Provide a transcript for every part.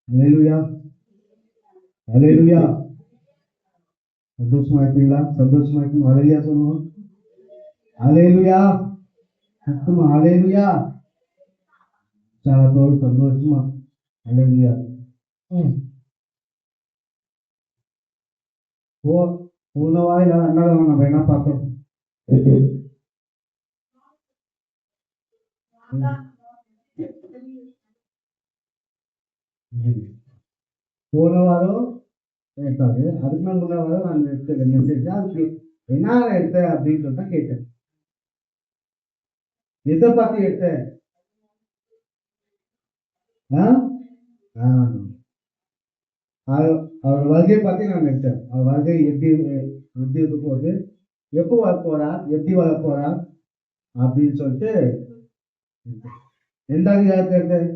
ஹல்லேலூயா, ஹல்லேலூயா. சந்தோஷமா இருக்கீங்களா? சந்தோஷமா இருக்கீங்க. ஹல்லேலூயா சொல்லுவோம். ஹல்லேலூயா, சத்தமா ஹல்லேலூயா. உற்சாகத்தோடு சந்தோஷமா ஹல்லேலூயா. போன வாயில ரெண்டாவது நம்ம என்ன பார்த்தோம்? போன வாரம் கேட்டாரு. அதுக்கு முன்ன வாரம் நான் எடுத்த மெசேஜ் அதுக்கு என்ன எடுத்த அப்படின்னு சொல்லிட்டு கேட்டேன். எதை பார்த்து எடுத்த? அவர் வருகை பார்த்து நான் எடுத்தேன். அவர் வருகை எப்படி எப்படி இருக்க போகுது, எப்போ வர போறா, எப்படி வர போறா அப்படின்னு சொல்லிட்டு எந்த அதிகாரத்தை எடுத்தேன்?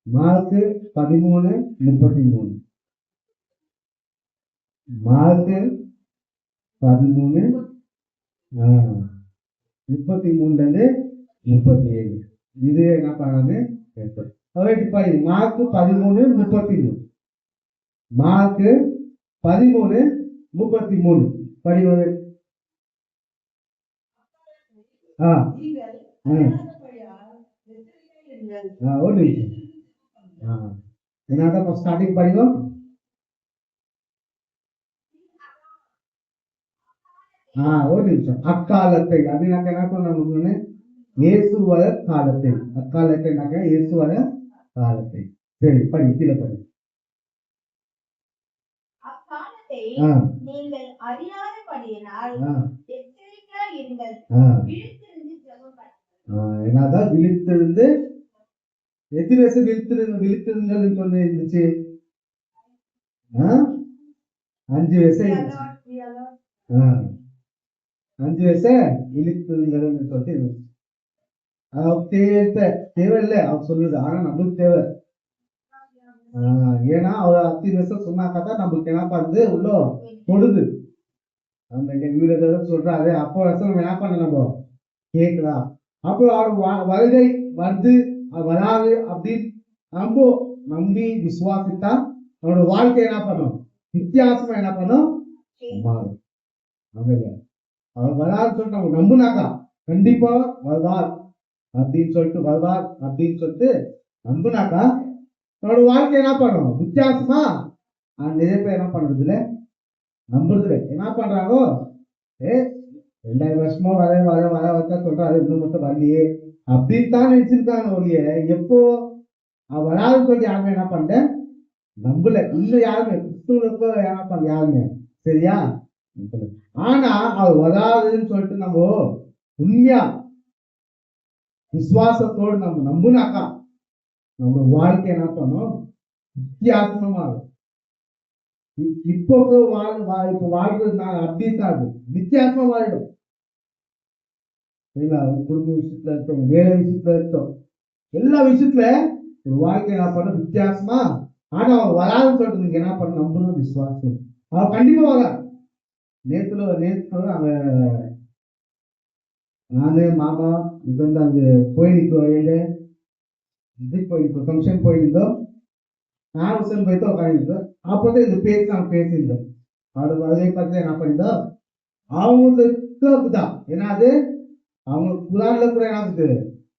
மார்க்கு 13:33. மார்க்கு 13:33 இது என்ன பண்ணாது? மார்க்கு 13:33. மார்க்கு 13:33 படிவது. ஒரு நிமிஷம் ஸ்டார்டிங் படிவோம். ஒரு நிமிஷம். அக்காலத்தை அப்படின்னாக்க என்ன சொன்ன? இயேசு வர காலத்தை. அக்காலத்தை இயேசு வர காலத்தை. சரி, படி, கீழே படி. நீங்கள் அறியாதபடியினால் எச்சரிக்கையாய் இருங்கள். என்னதான் விழித்திருந்து எத்தனை வருஷம் விழித்திருங்கள் சொல்லி இருந்துச்சு? 5 வருஷம். 5 வருஷம் விழித்திருங்கள் சொல்லிட்டு தேவை இல்லை அவர் சொல்லுது. ஆனா நம்மளுக்கு தேவை. ஏன்னா அவர் 10 வருஷம் சொன்னாக்கத்தான் நம்மளுக்கு என்ன பண்ணுது? உள்ள கொடுது. அந்த வீடு சொல்றாரு. அப்போ வருஷம் என்ன பண்ண நம்ம கேட்கலாம். அப்போ அவர் வருகை வருது வராது அப்படின்னு நம்பி விசுவாசித்தா அவனோட வாழ்க்கை என்ன பண்ணும்? வித்தியாசமா என்ன பண்ணும்? மாறும். அவர் வராதுன்னு சொல்லிட்டு நம்ம நம்புனாக்கா கண்டிப்பா வருவார் அப்படின்னு சொல்லிட்டு வருவார் அப்படின்னு சொல்லிட்டு நம்புனாக்கா அவனோட வாழ்க்கை என்ன பண்ணும்? வித்தியாசமா. நிறைய பேர் என்ன பண்றது இல்லை, நம்புறது இல்லை. என்ன பண்றாங்கோ? 2000 வருஷமா வர வர வர வச்சா சொல்றாரு, இன்னும் மட்டும் வரலையே அப்படின்னு தான் நினைச்சிருக்காங்க ஒழிய எப்போ வராதுன்னு சொல்லி யாருமே என்ன பண்ணல, நம்பல. இன்னும் யாருமே கிறிஸ்துவ என்ன பண்ண யாருமே சரியா. ஆனா அவர் வராதுன்னு சொல்லிட்டு நம்ம உண்மையா விசுவாசத்தோடு நம்ம நம்புனாக்கா நம்ம வாழ்க்கை என்ன பண்ணும்? வித்தியாசமா இருக்கும். இப்போ வாழ்றது நான் அப்படி இருக்காது, வித்தியாசமா மாறிடும். குடும்ப விஷயத்துல இருக்கோம், வேலை விஷயத்துல இருக்கோம், எல்லா விஷயத்துல ஒரு வாழ்க்கை என்ன பண்ண வித்தியாசமா. ஆனா அவர் வராதுன்னு சொல்லிட்டு நீங்க என்ன பண்ண நம்பணும்? விசுவாசம். அவர் கண்டிப்பா வர. நேற்று அங்க நானு மாமா இதெல்லாம் அங்க போயிருக்கோம். இதுக்கு போயிருக்கோம், ஃபங்க்ஷன் போயிருந்தோம். நான் போயிட்டு உட்காந்துருந்தோம். அப்போதான் இந்த பேச்சு நாங்கள் பேசியிருந்தோம். அதே பார்த்து என்ன பண்ணியிருந்தோம்? அவங்களுக்கு தான் என்னது, அவங்க குரான்ல கூட என்னது,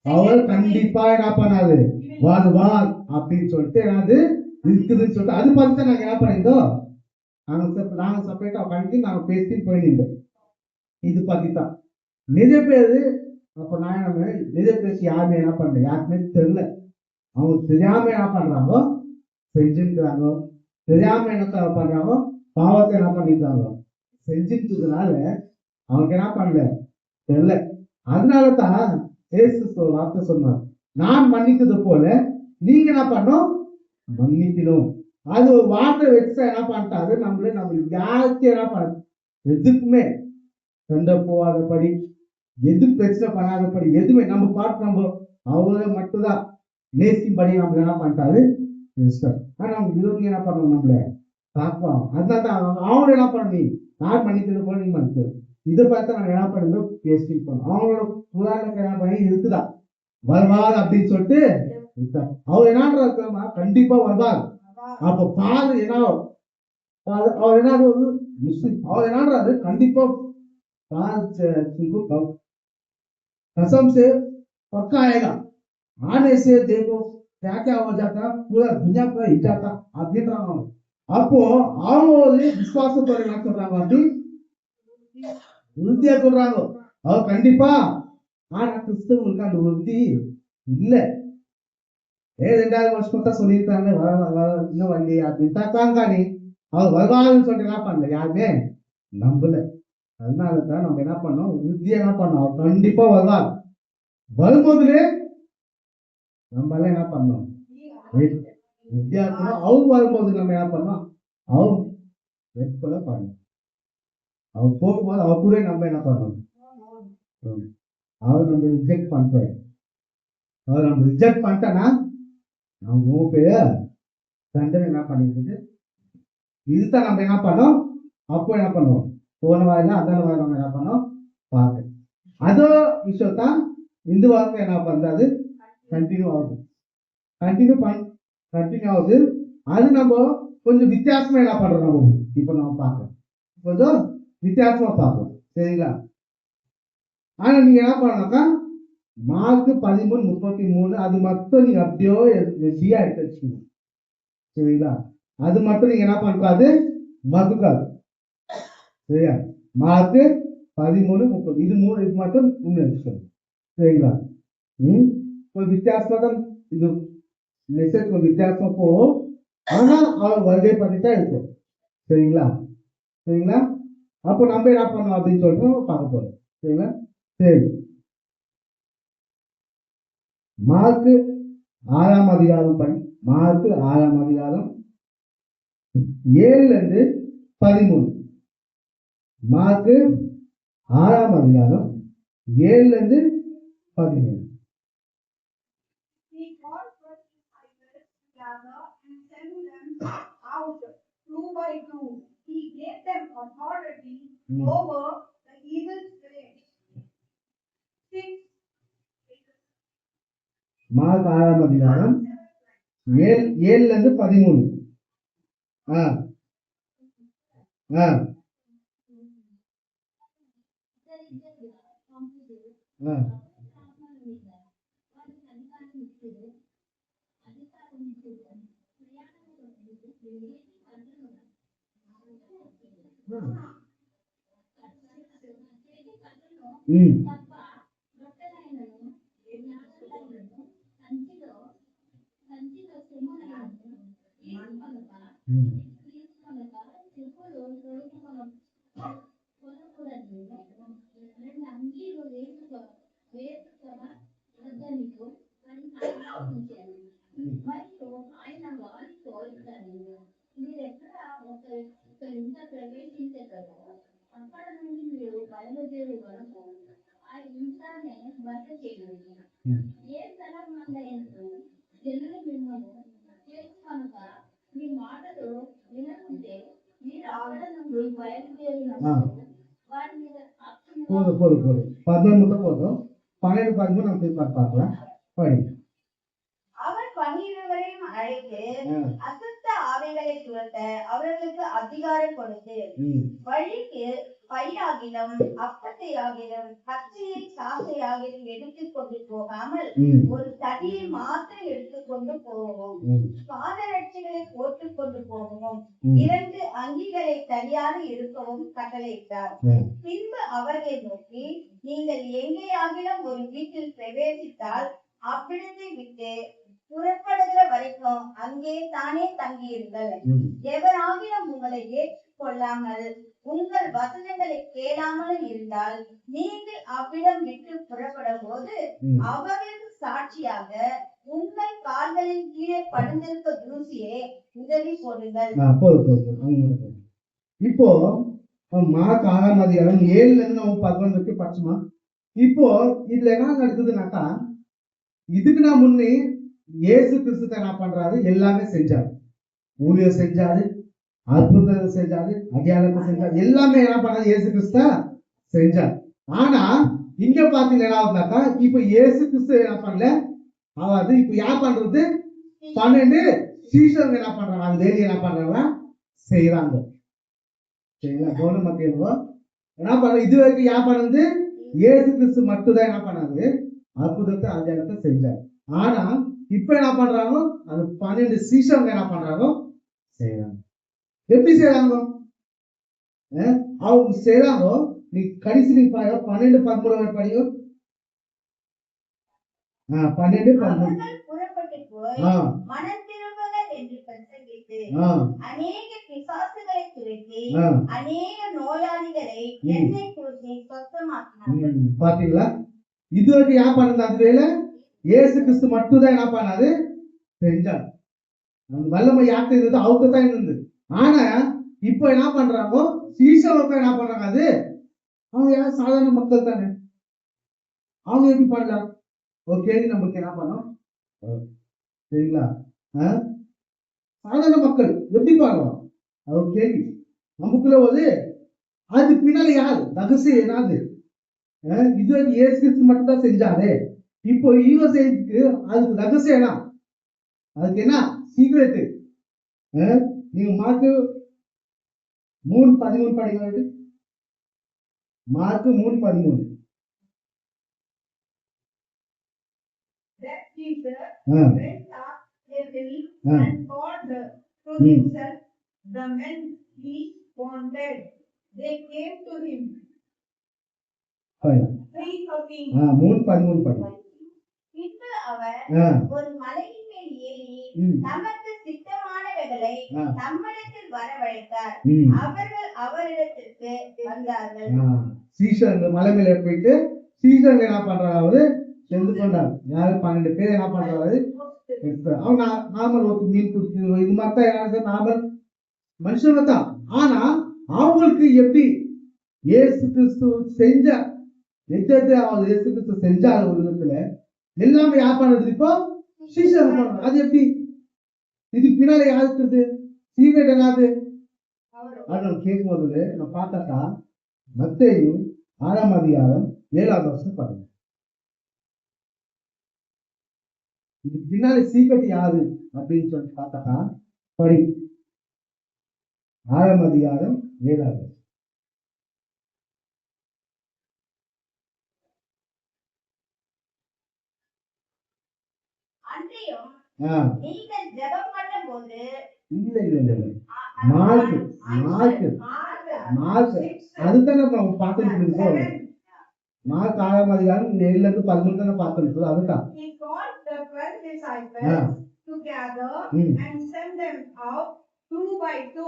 அவர் கண்டிப்பா என்ன பண்ணாது வாழ்வார் அப்படின்னு சொல்லிட்டு என்னது இருக்குதுன்னு சொல்லிட்டு அது பார்த்து தான் நாங்க என்ன பண்ணியிருந்தோம். நாங்க செப்பரேட்டா உட்காந்து நாங்க பேசி போயிருந்தோம். இது பத்தி தான் நிறைய பேரு. அப்ப நான் நிறைய பேசி யாருமே என்ன பண்ற யாருக்குமே தெரியல. அவங்க தெரியாம என்ன பண்றாங்க செஞ்சுக்கிறாங்க. தெரியாம என்ன பண்றாங்க பாவத்தை என்ன பண்ணிருக்காங்க செஞ்சுட்டதுனால அவங்க என்ன பண்ணல தெரியல. அதனாலதான் இயேசு வார்த்தை சொன்னார், நான் மன்னித்தது போல நீங்க என்ன பண்ணோம்? மன்னிக்கணும். அது ஒரு வார்த்தை வச்சு என்ன பண்ணிட்டாரு, நம்மளுக்கு யாருக்கும் என்ன பண்ண எதுக்குமே சண்டை போகாதபடி, எது பிரச்சனை பண்ணாதபடி, எதுவுமே நம்ம பாட்டு நம்ம அவங்கள மட்டும்தான் நேசிக்கும்படி நம்மள என்ன பண்ணிட்டாரு. ஆனா அவங்க இருவங்க என்ன பண்ணுவோம், நம்மள பார்ப்போம். அதனால அவங்கள என்ன பண்ணி நான் மன்னிக்கிறது போல நீ மன்னிச்சு இதை பார்த்து நாங்கள் என்ன பண்ணணும் பேசி பண்ணோம். அவங்களோட புராணத்தை என்ன பண்ணி இருக்குதான் வருவார் அப்படின்னு சொல்லிட்டு அவர் என்னன்றா கண்டிப்பா வருவார். அப்ப பாரு என்ன அவர் என்ன முஸ்லிம் அவர் என்னன்றாரு கண்டிப்பா कसम से पक्का आएगा आने से देखो क्या क्या हो जाता पूरा दुनिया पूरा हिट जाता அப்படின்றாங்க. அப்போ அவங்க ஒரு விசுவாசத்தோட என்ன சொல்றாங்க அப்படி உறுதியா சொல்றாங்க அவர் கண்டிப்பா. ஆனா கிறிஸ்தவங்களுக்கு அந்த உறுதி இல்ல. 2000 வருஷம் சொல்லியிருக்காங்க இன்னும் வரலையே அப்படின்னு தான் காணி அவர் வருவாருன்னு சொல்லிட்டு என்ன பண்ணல யாருமே நம்பல. அதனாலதான் நம்ம என்ன பண்ணோம் உறுதியா என்ன பண்ணோம் அவர் கண்டிப்பா வருவார். வரும்போதுலே நம்ம எல்லாம் என்ன பண்ணோம் வித்தியாசம் அவர் வரும்போது நம்ம என்ன பண்ணோம் அவர் வெட்கொள்ள பண்ணணும். அவர் போகும்போது அவர் கூட நம்ம என்ன பண்ணணும் அவர் நம்ம ரிஜெக்ட் பண்றாரு. அவர் நம்ம ரிஜெக்ட் பண்ணிட்டோன்னா நம்ம பேர் தண்டனை என்ன பண்ணிட்டு இதுதான் நம்ம என்ன பண்ணோம். அப்போ என்ன பண்ணுவோம் போன வாரம் அந்த வாரம் நம்ம என்ன பண்ணோம் பார்க்க அதோ விஷயத்தான் இந்த வாரத்தை என்ன பண்றது கண்டினியூ ஆகுது கண்டினியூ ஆகுது. அது நம்ம கொஞ்சம் வித்தியாசமா என்ன பண்றோம் நம்ம இப்ப நம்ம பார்க்கலாம் கொஞ்சம் வித்தியாசமா பார்க்கலாம் சரிங்களா. ஆனா நீங்க என்ன பண்ணாக்கா மார்க் 13:33 அது மட்டும் நீங்க அப்படியோ ரெடியா எடுத்து வச்சுக்கணும் சரிங்களா. அது மட்டும் நீங்க என்ன பண்ணக்கூடாது மறுக்காது சரியா. மார்க் 13:30 இது மட்டும் நீங்க வச்சுக்கணும் சரிங்களா. கொஞ்சம் வித்தியாசமா தான் இது மெசேஜ் கொஞ்சம் வித்தியாசமா போகும். ஆனா அவர் வருகை பண்ணிட்டா இருக்கும் சரிங்களா. அப்போ நம்ம என்ன பண்ணோம் அப்படின்னு சொல்லிட்டு பார்க்க போறோம் சரிங்களா. சரி மார்க் 6ஆம் அதிகாரம் மார்க் 6ஆம் அதிகாரம் 7-13 மார்க் 6ஆம் அதிகாரம் 7-13 out 2 by 2. He gave them authority over the evil spirits. 6. Mark 6ஆம் அதிகாரம் 7-13 போதும் 11 போதும் 12 நம்ம பார்க்கலாம். அவர் 12 அழைத்து அசுத்த ஆவிகளை துரத்த அவர்களுக்கு அதிகாரம் கொடுத்து வழிக்கு பையாகிலும் அப்பத்தையாகிலும் பச்சையை சாசையாகிலும் எடுத்துக் கொண்டு போகாமல் ஒரு தடியை மாத்திரம் எடுத்துக்கொண்டு போகவும் பாதரட்சிகளை போட்டுக் கொண்டு போகவும் 2 அங்கிகளை தனியாக எடுக்கவும் கட்டளையிட்டார். பின்பு அவர்களை நோக்கி நீங்கள் எங்கேயாகிலும் ஒரு வீட்டில் பிரவேசித்தால் அவ்விடத்தை விட்டு புறப்படுகிற வரைக்கும் அங்கே தானே தங்கியிருங்கள். எவராகிலும் உங்களை ஏற்றுக்கொள்ளாமல் உங்கள் வசனங்களை கேளாமல் இருந்தால் நீங்கள் அவ்விடம் விட்டு புறப்படும் போது அவர்களுக்கு சாட்சியாக உங்கள் கால்களின் கீழே படுந்திருக்க தூசியை உதவி போடுங்கள். இப்போ மார்க் 6ஆம் அதிகாரம் 7-11 படிச்சுமா. இப்போ இதுல என்ன நடக்குதுனாக்கா இதுக்கு நான் முன்னே இயேசு கிறிஸ்து என்ன பண்றாரு எல்லாமே செஞ்சாரு ஊழியம் செஞ்சாரு அற்புதத்தை செஞ்சாரு, அடையாளத்தை செஞ்சாரு, எல்லாமே என்ன பண்ணாரு? இயேசு கிறிஸ்து செஞ்சார். ஆனா இங்க பாத்தீங்கன்னா இப்ப இயேசு கிறிஸ்து என்ன பண்ணல, அதாவது இப்ப யார் பண்றது? 12 சீஷர்கள் என்ன பண்றாங்க? அது வேலையை என்ன பண்றாங்க? செய்யறாங்க. சரிங்களா? கவனம் மக்களும் என்ன பண்ண, இது வரைக்கும் யார் பண்ணது? இயேசு கிறிஸ்து மட்டும்தான் என்ன பண்ணாரு? அற்புதத்தை அடையாளத்தை செஞ்சார். ஆனா இப்ப என்ன பண்றாங்க? அது 12 சீஷர்கள் என்ன பண்றாங்க? செய்யறாங்க. எப்படி செய்யறாங்க? அவங்க செய்யறாங்க. நீ கடைசி 12 13 படியும். 12 13 புறப்பட்டு போய் மனம் திரும்புங்கள் என்று பிரசங்கித்து அநேக பிசாசுகளை துரத்தி அநேக நோயாளிகளை எண்ணெய் பூசி சுத்தமாக்கினார்கள். பாத்தீங்களா? இது வரைக்கும் யார் பண்ணது? அது வேலை இயேசு கிறிஸ்து மட்டும் தான் என்ன பண்ணாரு? செஞ்சார். அந்த வல்லமை யாருக்கு இருந்தது? அவருக்கு தான் இருந்தது. ஆனா இப்ப என்ன பண்றாங்க? சீசனுக்கு என்ன பண்றாங்க? அது அவங்க யார்? சாதாரண மக்கள் தானே. அவங்க எப்படி பண்ணலாம்? ஒரு கேள்வி நமக்கு என்ன பண்ணோம்? சரிங்களா? சாதாரண மக்கள் எப்படி பண்ணலாம்? அது ஒரு கேள்வி நமக்குள்ள போது. அதுக்கு பின்னால யாரு? ரகசியம் என்னது? இது இயேசு கிறிஸ்து மட்டும் தான் செஞ்சாரு. இப்போ இவங்க செய்யறதுக்கு அதுக்கு ரகசியம் என்ன? அதுக்கு என்ன சீக்ரெட்? நீங்க மார்க்கு 3:13 படிங்க. Mark 3:13. That Jesus went up a hill and called to himself the men he wanted. They came to him. 3:13 படி. பின்பு அவர் ஒரு மலையின் மேல் ஏறி தமக்கு சித்தமானவர்களை தம்மிடத்தில் வரவழைத்தார். அவர்கள் அவரிடத்திற்கு வந்தார்கள். சீஷர்கள் மலை மேல போயிட்டு சீஷர்கள் என்ன பண்றாரு? சென்று கொண்டார். யாரு? 12 பேர் என்ன பண்றாரு? அவங்க நார்மல் ஒரு மீன் குடிச்சு இது மாதிரி தான் நார்மல் மனுஷங்க தான். ஆனா அவங்களுக்கு எப்படி இயேசு கிறிஸ்து செஞ்ச அவர் இயேசு கிறிஸ்து செஞ்சார் உலகத்துல எல்லாமே யார் பண்றது? இப்போ சீஷர்கள் பண்றாங்க. அது எப்படி? இதுக்கு பின்னால யாருக்கு சீக்ரெட் என்னது? அது கேட்கும் போது நான் பார்த்தாக்கா மத்தேயு 6ஆம் அதிகாரம் 7ஆவது வசனம் பாருங்க. இதுக்கு பின்னால சீக்ரெட் யாரு அப்படின்னு சொல்லி பார்த்தாக்கா படி 6ஆம் அதிகாரம் 7ஆவது. நீங்கள் ஜெபம் பண்ணும்போது இல்ல மார்க்கு அதுதான் நம்ம பார்த்துட்டு இருக்கோம். மார்க் 6ஆம் அதிகாரம் 7 இருந்து 13 தான் பார்த்துட்டு இருக்கோம். அதுதான் he called the 12 disciples together and sent them out 2 by 2.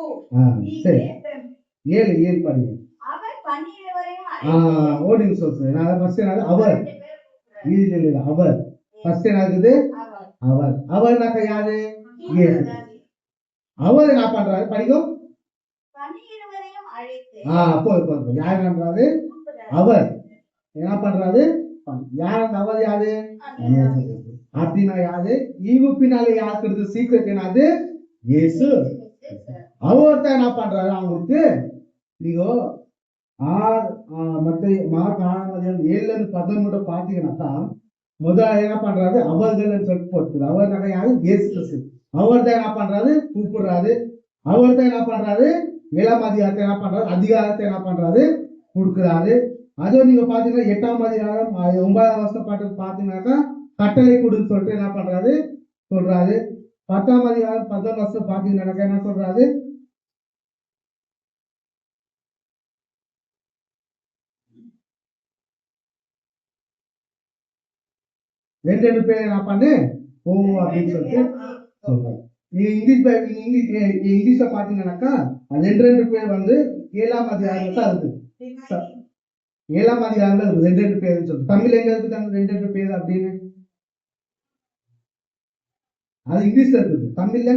He gave them 7 படிங்க. அவர் 12 வரையும் அழைத்தார். ஓடிங் சோர்ஸ் நான் ஃபர்ஸ்ட் என்ன அவர் இல்ல அவர் ஃபர்ஸ்ட் என்ன இருக்குது? அவர் யாரு? இயேசு. அவர் என்ன பண்றாரு? படிக்கும் 12 வரையும் அழைத்து போய் யார் பண்றாரு? அவர் என்ன பண்றாரு? யார்? அந்த அவர் யாரு? இயேசு. அப்படின்னா யாரு? ஈவு பின்னாலே யாருக்கு சீக்ரெட் என்னது? இயேசு. அவர் தான் என்ன பண்றாரு? அவங்களுக்கு நீங்க மார்க் 6ஆம் அதிகாரம் 7 இருந்து 13 பாத்தீங்கன்னாக்கா முதல்ல என்ன பண்றாரு? அவர்கள் சொல்லிட்டு போட்டு அவர் யாரு? இயேசு கிறிஸ்து. அவர் தான் என்ன பண்றாரு? கூப்பிடுறாரு. அவர் தான் என்ன பண்றாரு? 7ஆம் அதிகாரத்தை என்ன பண்றாரு? அதிகாரத்தை என்ன பண்றாரு? கொடுக்கிறாரு. அதுவும் நீங்க பாத்தீங்கன்னா 8ஆம் அதிகாரம் 9ஆம் வசனம் பாட்டு பாத்தீங்கன்னாக்கா கட்டளை கொடுன்னு சொல்லிட்டு என்ன பண்றாரு? சொல்றாரு. 10ஆம் அதிகாரம் 10ஆம் வசனம் பாத்தீங்கன்னாக்கா என்ன சொல்றாரு? ரெண்டு பேர் என்ன பண்ணு போவோம் அப்படின்னு சொல்லிட்டு சொல்றாரு. நீங்க இங்கிலீஷ்ல பாத்தீங்கன்னாக்கா 2 பேர் வந்து 7ஆம் அதிகாரத்துல தான் இருக்கு. 7ஆம் அதிகாரத்துல இருக்கு 2 பேர் சொல்லிட்டு. தமிழ் எங்க இருக்கு 2 பேர் அப்படின்னு? அது இங்கிலீஷ்ல இருக்குது. தமிழ்ல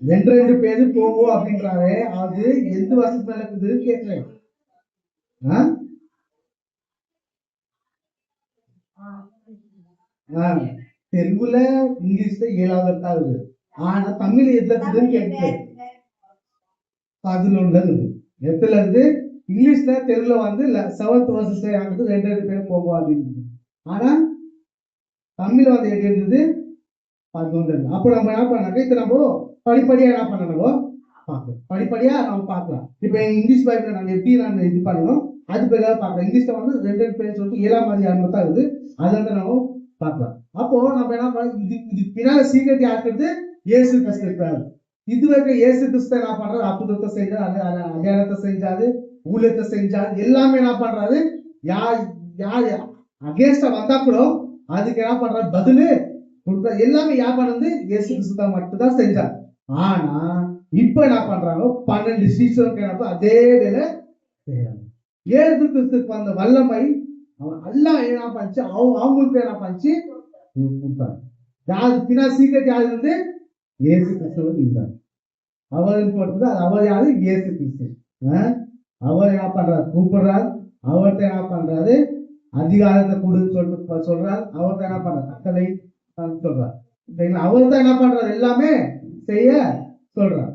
2 பேரு போவோம் அப்படின்றாரு. அது எந்த வருஷத்துல இருக்குது கேட்கிறேன். தெலுங்குல இங்கிலீஷ்ல 7ஆவது தான் இருக்குது. ஆனா தமிழ் எதுல இருக்குதுன்னு கேட்டு 11ல இருக்குது. எத்துல இருந்து இங்கிலீஷ்ல தெலுங்குல வந்து 7th verses ஆனது 2 பேர் போகும் அப்படின்னு. ஆனா தமிழ்ல வந்து எப்படி இருந்தது 11. அப்ப நம்ம என்ன பண்ணாக்க இப்ப நம்ம படிப்படியா என்ன பண்ணணும் பார்க்கலாம். படிப்படியா நம்ம பார்க்கலாம். இப்ப இங்கிலீஷ் பைபிள் நான் எப்படி நான் இது பண்ணணும் அது பேராக பார்க்கலாம். இங்கிலீஷ்ல வந்து 2 பேர் சொல்லிட்டு 7ஆம் அதிகாரம் தான் இருக்குது. அதை வந்து நம்ம பார்க்கலாம். அப்போ நம்ம என்ன பண்ண இது பின்னால சீக்கிரத்தை ஆக்குறது இயேசு கிறிஸ்து இருக்கிறார். இது வரைக்கும் இயேசு கிறிஸ்து என்ன பண்றாரு? அற்புதத்தை செஞ்சாரு, அடையாளத்தை செஞ்சாரு, ஊழியத்தை செஞ்சாரு, எல்லாமே என்ன பண்றாரு? யார் யார் அகேன்ஸ்டா வந்தா கூட அதுக்கு என்ன பண்றாரு? பதிலு எல்லாமே யார் பண்ணது? இயேசு கிறிஸ்து மட்டும் தான் செஞ்சார். ஆனா இப்ப என்ன பண்றாங்க? 12 சீசனுக்கு அதே வேலை செய்யறாங்க. இயேசு கிறிஸ்துக்கு வந்த வல்லமை எல்லாம் என்ன பண்ணிச்சு? அவங்களுக்கு என்ன பண்ணிச்சு? யாரு பின்னா சீக்கிரம் யாரு இருந்து இயேசு கிறிஸ்துவ இருந்தார். அவருக்கு போட்டது அவர் யாரு? இயேசு கிறிஸ்து. அவர் என்ன பண்றாரு? கூப்பிடுறாரு. அவர்கிட்ட என்ன பண்றாரு? அதிகாரத்தை கொடுன்னு சொல்லிட்டு சொல்றாரு. அவர்கிட்ட என்ன பண்றாரு? கட்டளை சொல்றாரு. அவர் தான் என்ன பண்றாரு? எல்லாமே செய்ய சொல்றாரு.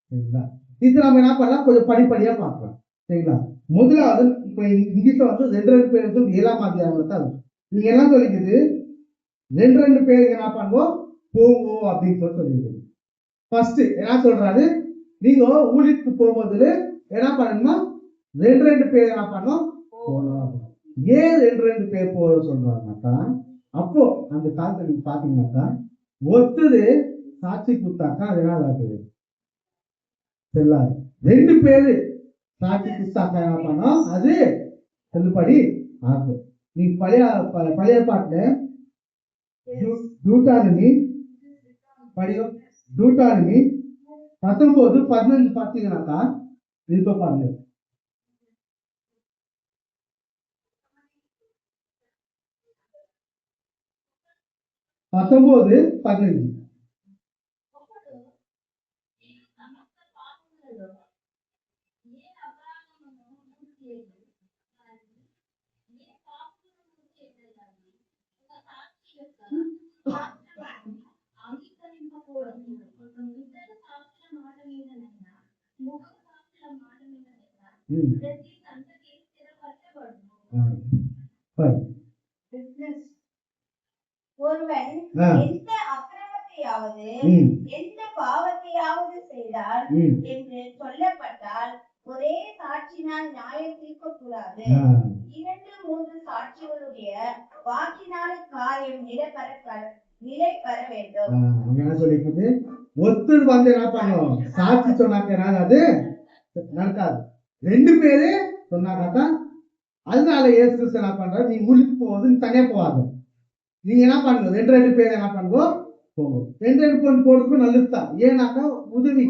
சரிங்களா? இது நம்ம என்ன பண்ணலாம்? கொஞ்சம் படிப்படியா பார்க்கலாம். சரிங்களா? முதலாவது இப்ப இங்கிலீஷ்ல வந்து 2 பேர் 7ஆம் அதிகாரம் தான் நீங்க என்ன சொல்லிக்குது? 2 பேருக்கு என்ன பண்ணுவோம்? போவோம் அப்படின்னு சொல்லிருக்குது. ஃபர்ஸ்ட் என்ன சொல்றாரு? நீங்க ஊழியத்துக்கு போகும்போது என்ன பண்ணணுமா? 2 பேர் என்ன பண்ணணும்? போகணும். ஏன் 2 பேர் போக சொல்றாங்கன்னாக்கா, அப்போ அந்த காலத்துல நீங்க பாத்தீங்கன்னாக்கா ஒருத்தர் சாட்சி கொடுத்தாக்கா அது என்ன ஆகுது? செல்லாது. 2 பேரு சாட்சி கொடுத்தாக்கா என்ன பண்ணோம்? அது செல்லுபடி ஆகும். நீ பழைய பாட்டுல டூட்டானமி 19:15 பாத்தீங்கன்னாக்கா இருக்க பாருங்க. 19:15 ஒருவன் எந்த அக்கிரமத்தையாவது எந்த பாவத்தையாவது செய்தால் என்று சொல்லப்பட்டால் ஒரே சாட்சினால் நியாயம் தீர்க்கக்கூடாது. 2-3 சாட்சிகளுடைய வாக்கினால் காரியம் நிலை பெற வேண்டும். என்ன சொல்லிருக்குது? ஒருத்தர் வந்து என்ன பண்ணுவோம்? சாட்சி சொன்னாக்க அது நடக்காது. 2 பேரு சொன்னாக்கா அதனால இயேசு கிறிஸ்து என்ன பண்றாரு? நீ ஊருக்கு போவது நீ தனியா போவாது. நீங்க என்ன பண்ணுங்க? 2 பேர் என்ன பண்ணுவோம்? போகும். 2 பொண்ணு போடுறது நல்லதுதான். ஏன்னாக்கா உதவி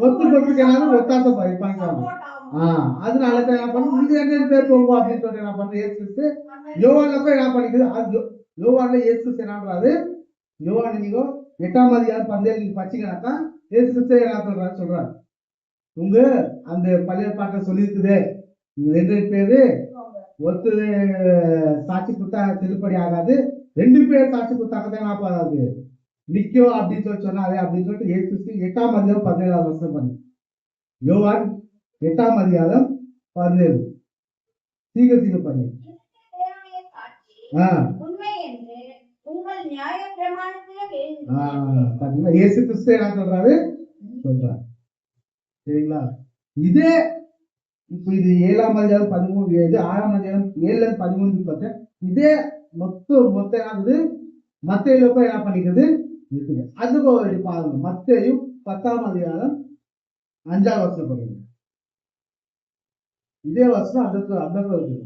ஒத்துக்கு ஒத்தாசை இருப்பாங்க. அதனால என்ன பண்ணும்? நீங்க 2 பேர் போவோம் அப்படின்னு சொல்லிட்டு என்ன பண்றது? இயேசு கிறிஸ்து யோவான்ல போய் என்ன பண்ணிக்குது? யோவான்ல இயேசு கிறிஸ்து என்னன்றாரு? யோவான் நீங்க 8ஆம் அதிகாரம் 17 நீங்க படிச்சீங்கன்னாக்கா இயேசு கிறிஸ்து என்ன சொல்றாரு? உங்க அந்த பழைய பாட்டை சொல்லியிருக்குது. நீங்க 2 பேரு ஒருத்தர் சாட்சி கொடுத்தா செல்லுபடி ஆகாது. 2 பேர் சாட்சி கொடுத்தாக்கதான் என்ன பண்ணாது? நிக்கும் அப்படின்னு சொல்லி சொன்னாரு. அப்படின்னு சொல்லிட்டு இயேசு கிறிஸ்து 8ஆம் அதிகாரம் 17 வருஷம் பண்ணி யோவான் 8ஆம் அதிகாரம் 17 சீக்கிரம் பண்ணி இயேசு கிறிஸ்து என்ன சொல்றாரு? சரிங்களா? இதே இப்ப இது 7ஆம் அதிகாரம் 13 6ஆம் அதிகாரம் 7-13 பார்த்தா இதே மொத்த ஆகுது. மத்தேயுல போய் என்ன பண்ணிக்கிறது இருக்குது. அது பாருங்க. மத்தேயு 10ஆம் அதிகாரம் 5ஆம் வருஷம் படிங்க. இதே வருஷம் அந்த இருக்குது.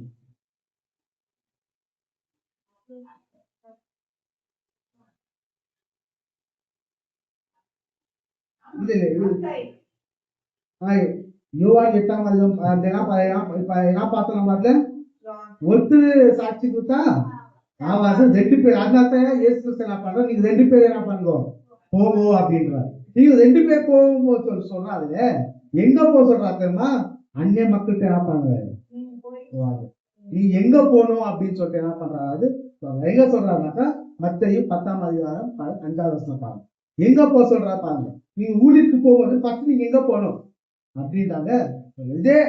யோவான் 8ஆம் அதிகாரம் என்ன பார்த்தோம்? நம்ம ஒருத்தர் சாட்சி கொடுத்தா ஆவாது 2 பேர். அதனால இயேசு கிறிஸ்து என்ன பண்றாரு? நீங்க 2 பேர் என்ன பண்ணுங்க போவோம் அப்படின்றாரு. நீங்க 2 பேர் போகும்போது சொல்றாரு. எங்க போக சொல்றாரு தெரியுமா? அந்நிய மக்கள்கிட்ட என்ன பண்றாரு? நீ எங்க போகணும் அப்படின்னு சொல்லிட்டு என்ன பண்றாரு? எங்க சொல்றாருனாக்கா மத்தேயு 10ஆம் அதிகாரம் 5வது வசனம் பாருங்க. எங்க போக சொல்றா பாருங்க. நீங்க ஊழியருக்கு போகும்போது ஃபர்ஸ்ட் நீங்க எங்க போகணும் அப்படின்றாங்க. இதே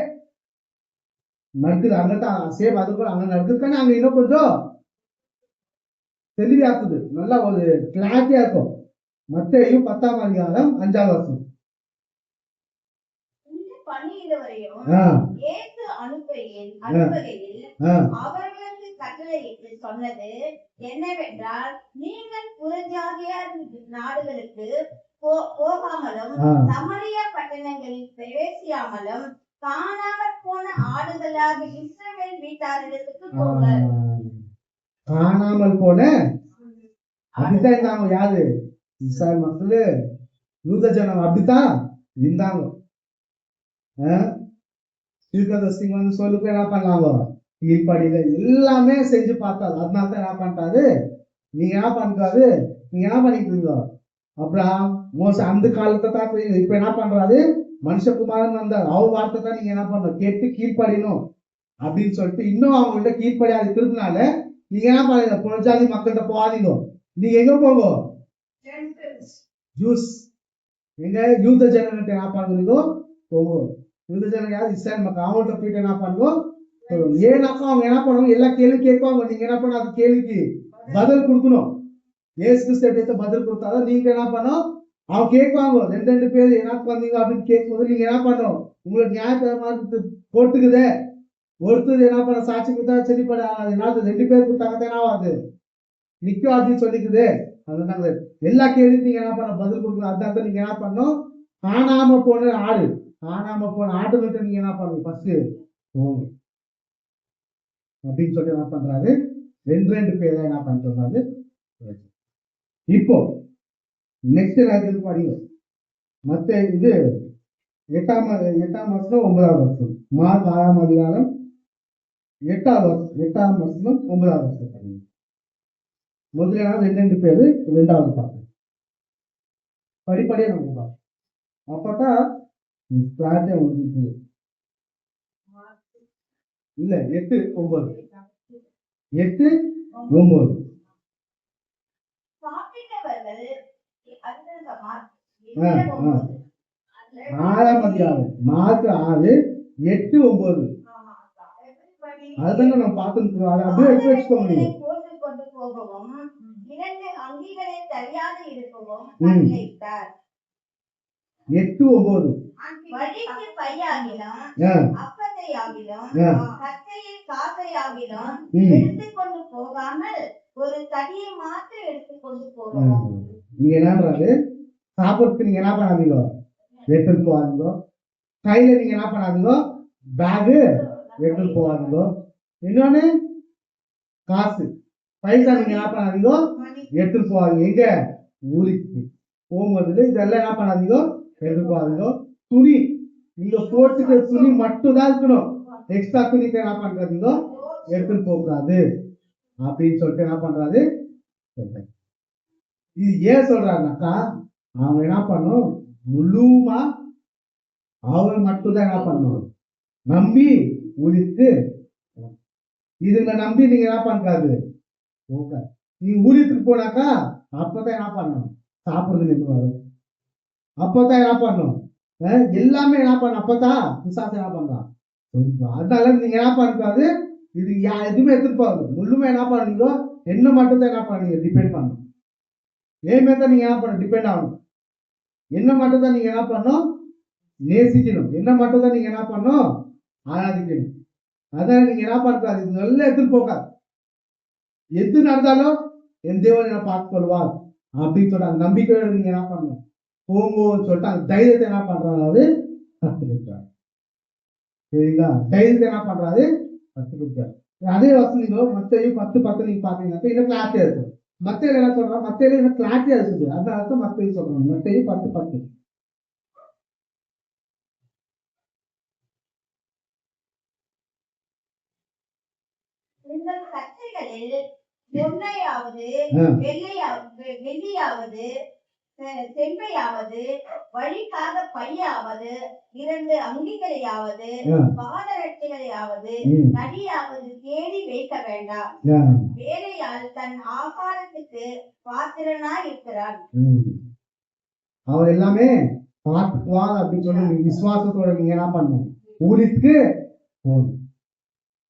நடக்குது அங்கதான் சேம் அது கூட அங்க நடக்குதுக்கான அங்க இன்னும் கொஞ்சம் தெளிவாக்குது. நல்லா ஒரு கிளாரிட்டியா இருக்கும். மத்தேயு 10ஆம் அதிகாரம் 5வது வசனம். இந்த பன்னிருவரையும் ஆ, இயேசு அனுப்புகையில் ஆ, அவர்களுக்கு கட்டளையிட்டு சொன்னது என்னவென்றால், நீங்கள் புறஜாதியார் நாடுகளுக்கு போகாமலும் ஆ. சமரிய பட்டணங்களில் பிரவேசியாமலும் காணாமற் போன ஆடுகளாக இஸ்ரவேல் வீட்டாரிடத்துக்கு போங்கள். காணாமல் போன அப்படித்தான் இருந்தாங்க. யாரு? இஸ்ராயல் மக்களு, யூத ஜனம் அப்படித்தான் இருந்தாங்க. தீர்க்கதரிசி வந்து சொல்லுக்கு என்ன பண்ணாங்க? கீழ்ப்படியில எல்லாமே செஞ்சு பார்த்தாரு. அதனால தான் என்ன பண்ணிட்டாரு? நீங்க என்ன பண்றாரு? நீங்க என்ன பண்ணிக்கிறீங்க? அப்புறம் மோச அந்த காலத்தை தான் இப்ப என்ன பண்றாரு? மனுஷகுமாரன் வந்தார். அவர் வார்த்தை தான் நீங்க என்ன பண்ணணும்? கேட்டு கீழ்ப்படியணும் அப்படின்னு சொல்லிட்டு இன்னும் அவங்கள்ட்ட கீழ்ப்படியா இருக்கிறதுனால நீங்க என்ன பண்ணுங்க? புறஜாதி மக்கள்கிட்ட போகாதீங்க. நீங்க எங்க போங்க? ஜூஸ் எங்க யூத ஜனங்கிட்ட என்ன பண்ணுங்க? போகும். யூத ஜனம் யார்? இஸ்ராயல் மக்கள். அவங்கள்ட்ட போயிட்டு என்ன பண்ணுவோம்? ஏன்னாக்கா அவங்க என்ன பண்ணுவாங்க? எல்லா கேள்வி கேட்பாங்க. நீங்க என்ன பண்ண? அது கேள்விக்கு பதில் கொடுக்கணும். ஏசு கிறிஸ்து எடுத்த பதில் கொடுத்தாலும் நீங்க என்ன பண்ணணும்? அவங்க கேட்பாங்க. ரெண்டு பேர் என்ன பண்ணீங்க அப்படின்னு கேட்கும்போது நீங்க என்ன பண்ணணும்? உங்களுக்கு நியாயத்தை போட்டுக்குதே ஒருத்தர் என்ன பண்ண சாட்சி கொடுத்தா சரிப்பட என்ன 2 பேர் கொடுத்தாங்க என்ன ஆகுது? நிக்கும் அப்படின்னு சொல்லிக்குது. அதனால எல்லா கேள்வியும் நீங்க என்ன பண்ண பதில் கொடுக்கணும். அதான் நீங்க என்ன பண்ணணும்? காணாம போன ஆடு, காணாம போன ஆடு மட்டும் நீங்க என்ன பண்ணணும்? ஃபர்ஸ்ட் போங்க அப்படின்னு சொல்லி என்ன பண்றாரு? ரெண்டு பேரை என்ன பண்றாரு? இப்போ நெக்ஸ்ட் நேரத்துக்கு படிங்க. மத்த இது 8ஆம் வசனம் 9வது வசனம். மார்க் 6ஆம் அதிகாரம் 8ஆம் வசனம் 9வது வசனம் படிங்க. முதல்ல ரெண்டு பேரு, ரெண்டாவது பார்ப்போம். படிப்படியா நம்ம பார்ப்போம். அப்பதான் கிளாரிட்டியா உங்களுக்கு இல்ல 8 9 8 9 6ஆம் அதிகாரம் மார்க் 6 8 9 அதுதாங்க நம்ம பார்த்துருக்கோம். அதை அப்படியே எடுத்து வச்சுக்கோங்க. நீங்க கொண்டு போகவும் 2 அங்கிகளை சரியாக இருக்கவும் கட்டளையிட்டார். 8 9 வழிக்கு பையாகிலும் அப்பத்தையாகிலும் கத்தையில் காசையாகிலும் எடுத்துக்கொண்டு போகாமல் ஒரு தடியை மாத்திரம் எடுத்துக்கொண்டு போகவும். நீங்க என்னன்றாரு? சாப்பிட்றதுக்கு நீங்க என்ன பண்ணாதீங்க? எடுத்துட்டு போவாதீங்க. கையில நீங்க என்ன பண்ணாதீங்க? பேகு எடுத்துட்டு போவாதீங்க. இன்னொன்னு காசு பைசா நீங்க என்ன பண்ணாதீங்க? எடுத்துட்டு போவாதீங்க. எங்க ஊருக்கு போகும்போது இதெல்லாம் என்ன பண்ணாதீங்க? எடுத்துட்டு போவாதீங்க. துணி நீங்க போட்டுக்கிற துணி மட்டும் தான் இருக்கணும். எக்ஸ்ட்ரா துணி என்ன பண்றீங்க? எடுத்துட்டு போகக்கூடாது அப்படின்னு சொல்லிட்டு என்ன பண்றாரு? இது ஏன் சொல்றாருனாக்கா அவங்க என்ன பண்ணும்? முழுமா அவர் மட்டும்தான் என்ன பண்ணணும்? நம்பி ஊழித்து இதுங்க நம்பி நீங்க என்ன பண்றாரு? நீங்க ஊழியத்துக்கு போனாக்கா அப்பதான் என்ன பண்ணணும்? சாப்பிடுறது எது வரும்? அப்பதான் என்ன பண்ணும்? எல்லாமே என்ன பண்ணும்? அப்பதான் பிசாசு என்ன பண்றான்? அதனால நீங்க என்ன பண்றாரு? இது எதுவுமே எடுத்துட்டு போகாது. முழுமை என்ன பண்ணுங்க? என்ன மட்டும் தான் என்ன பண்ணுங்க? டிபெண்ட் பண்ணணும். ஏமே தான் நீங்க என்ன பண்ணணும்? டிபெண்ட் ஆகணும். என்ன மட்டும் தான் நீங்க என்ன பண்ணணும்? நேசிக்கணும். என்ன மட்டும் தான் நீங்க என்ன பண்ணணும்? ஆராதிக்கணும். அதான் நீங்க என்ன பண்றாரு? இது நல்லா எடுத்துட்டு போக எது நடந்தாலும் என் தேவன் என்ன பார்த்து கொள்வார் அப்படின்னு சொல்றாங்க. நம்பிக்கையோட நீங்க என்ன பண்ணணும்? போங்கன்னு சொல்லிட்டு அந்த தைரியத்தை என்ன பண்றாரு? கத்துக்கிட்டார். சரிங்களா? தைரியத்தை என்ன பண்றாரு? கத்துக்கிட்டார். அதே வசதிகளோ மத்தேயு 10:10 நீங்க பாத்தீங்கன்னா இன்னும் கிளாரிட்டியா இருக்கும். மத்தேயுல என்ன சொல்றாங்க? மத்தேயுல இன்னும் கிளாரிட்டியா இருக்குது. அதனால தான் மத்தேயு சொல்றாங்க. மத்தேயு 10:10 உங்கள் கச்சைகளில் பொன்னையாவது வெள்ளியாவது செம்பையாவது, வழிக்காக பையாவது, 2 அங்கிகளையாவது, பாதரட்சைகளையாவது, நடியாவது தேடி வைக்க வேண்டாம். வேலையால் தன் ஆகாரத்துக்கு பாத்திரனாய் இருக்கிறான். அவர் எல்லாமே பார்த்துக்குவாங்க அப்படின்னு சொல்லி நீங்க விசுவாசத்தோட நீங்க என்ன பண்ணணும், ஊருக்கு போகணும்.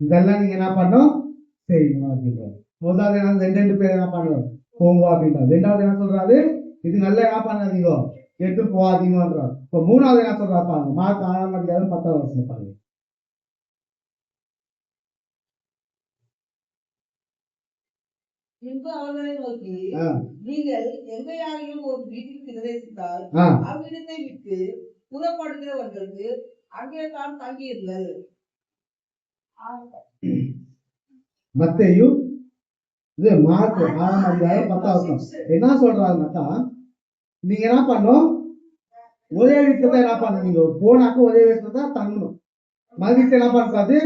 இதெல்லாம் நீங்க என்ன பண்ணணும், செய்யணும் அப்படின்றாரு. முதலாவது என்ன, 2 பேர் என்ன பண்ணணும், போங்க அப்படின்றாரு. 2வது என்ன சொல்றாரு, இது நல்லா என்ன பண்ணாதீங்க, எடுத்து போகாதீங்கன்றார். இப்போ 3வது என்ன சொல்றா பாருங்க, மார்க் 6:10 பாருங்க. பின்பு அவர்களை நோக்கி, நீங்கள் எங்கேயாகிலும் ஒரு வீட்டிற்கு பிரவேசித்தால் அவ்விடத்தை விட்டு புறப்படுகிறவர்களுக்கு அங்கே தான் தங்கியிருங்கள். மத்தேயு இது மார்க் 6:10 என்ன சொல்றாருனாக்கா, நீங்க என்ன பண்ணணும், ஒரே வீட்டுல தான் என்ன பண்ணணும், நீங்க போனாக்க ஒரே வீட்டுல தான் தங்கணும். மதித்து என்ன பண்றாது,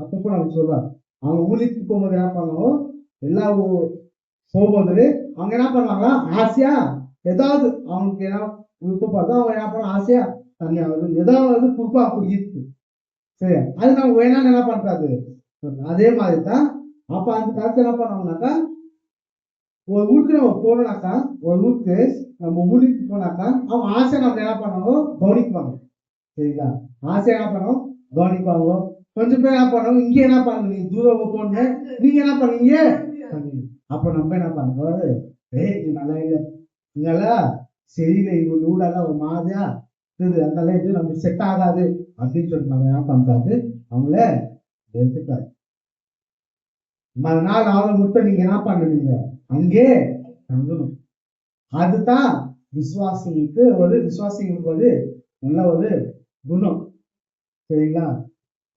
அப்பப்போ நமக்கு சொல்றாரு, அவங்க ஊழிக்கு போகும்போது என்ன பண்ணுவோம், எல்லா போகும்போது அவங்க என்ன பண்ணுவாங்க, ஆசையா ஏதாவது அவங்களுக்கு என்ன விருப்பப்படுறதோ அவங்க என்ன பண்ணுவோம், ஆசையா தனியாவது ஏதாவது குப்பா குடிக்கிறது. சரி, அது நம்ம வேணான்னு என்ன பண்றாது. அதே மாதிரி தான் அப்ப அந்த காலத்துல என்ன பண்ணுவாங்கனாக்கா, ஒரு வீட்டுக்கு நம்ம போனோம்னாக்கா, ஒரு வீட்டுக்கு நம்ம ஊழிக்கு போனாக்கா அவங்க ஆசையா நம்ம என்ன பண்ணுவாங்க, கவனிக்குவாங்க. சரிங்களா, ஆசையா என்ன பண்ணுவோம், கவனிப்பாங்க. கொஞ்சம் பேர் என்ன பண்ணுவோம், இங்க என்ன பண்ணுங்க, நீங்க தூரம் போன நீங்க என்ன பண்ணுவீங்க, அப்ப நம்ம என்ன பண்ணுவோம், நீ நல்லா இல்லை, நீங்கெல்லாம் சரியில்லை, இவங்க ஊடெல்லாம் ஒரு மாதிரியா இருக்குது, அதனால இது நமக்கு செட் ஆகாது அப்படின்னு சொல்லி நம்ம என்ன பண்றாரு, அவங்கள எடுத்துட்டாரு. மறுநாள் அவளை முட்டை நீங்க என்ன பண்ணுவீங்க, அங்கே தங்கணும். அதுதான் விசுவாசிகளுக்கு ஒரு நல்ல ஒரு குணம். சரிங்களா,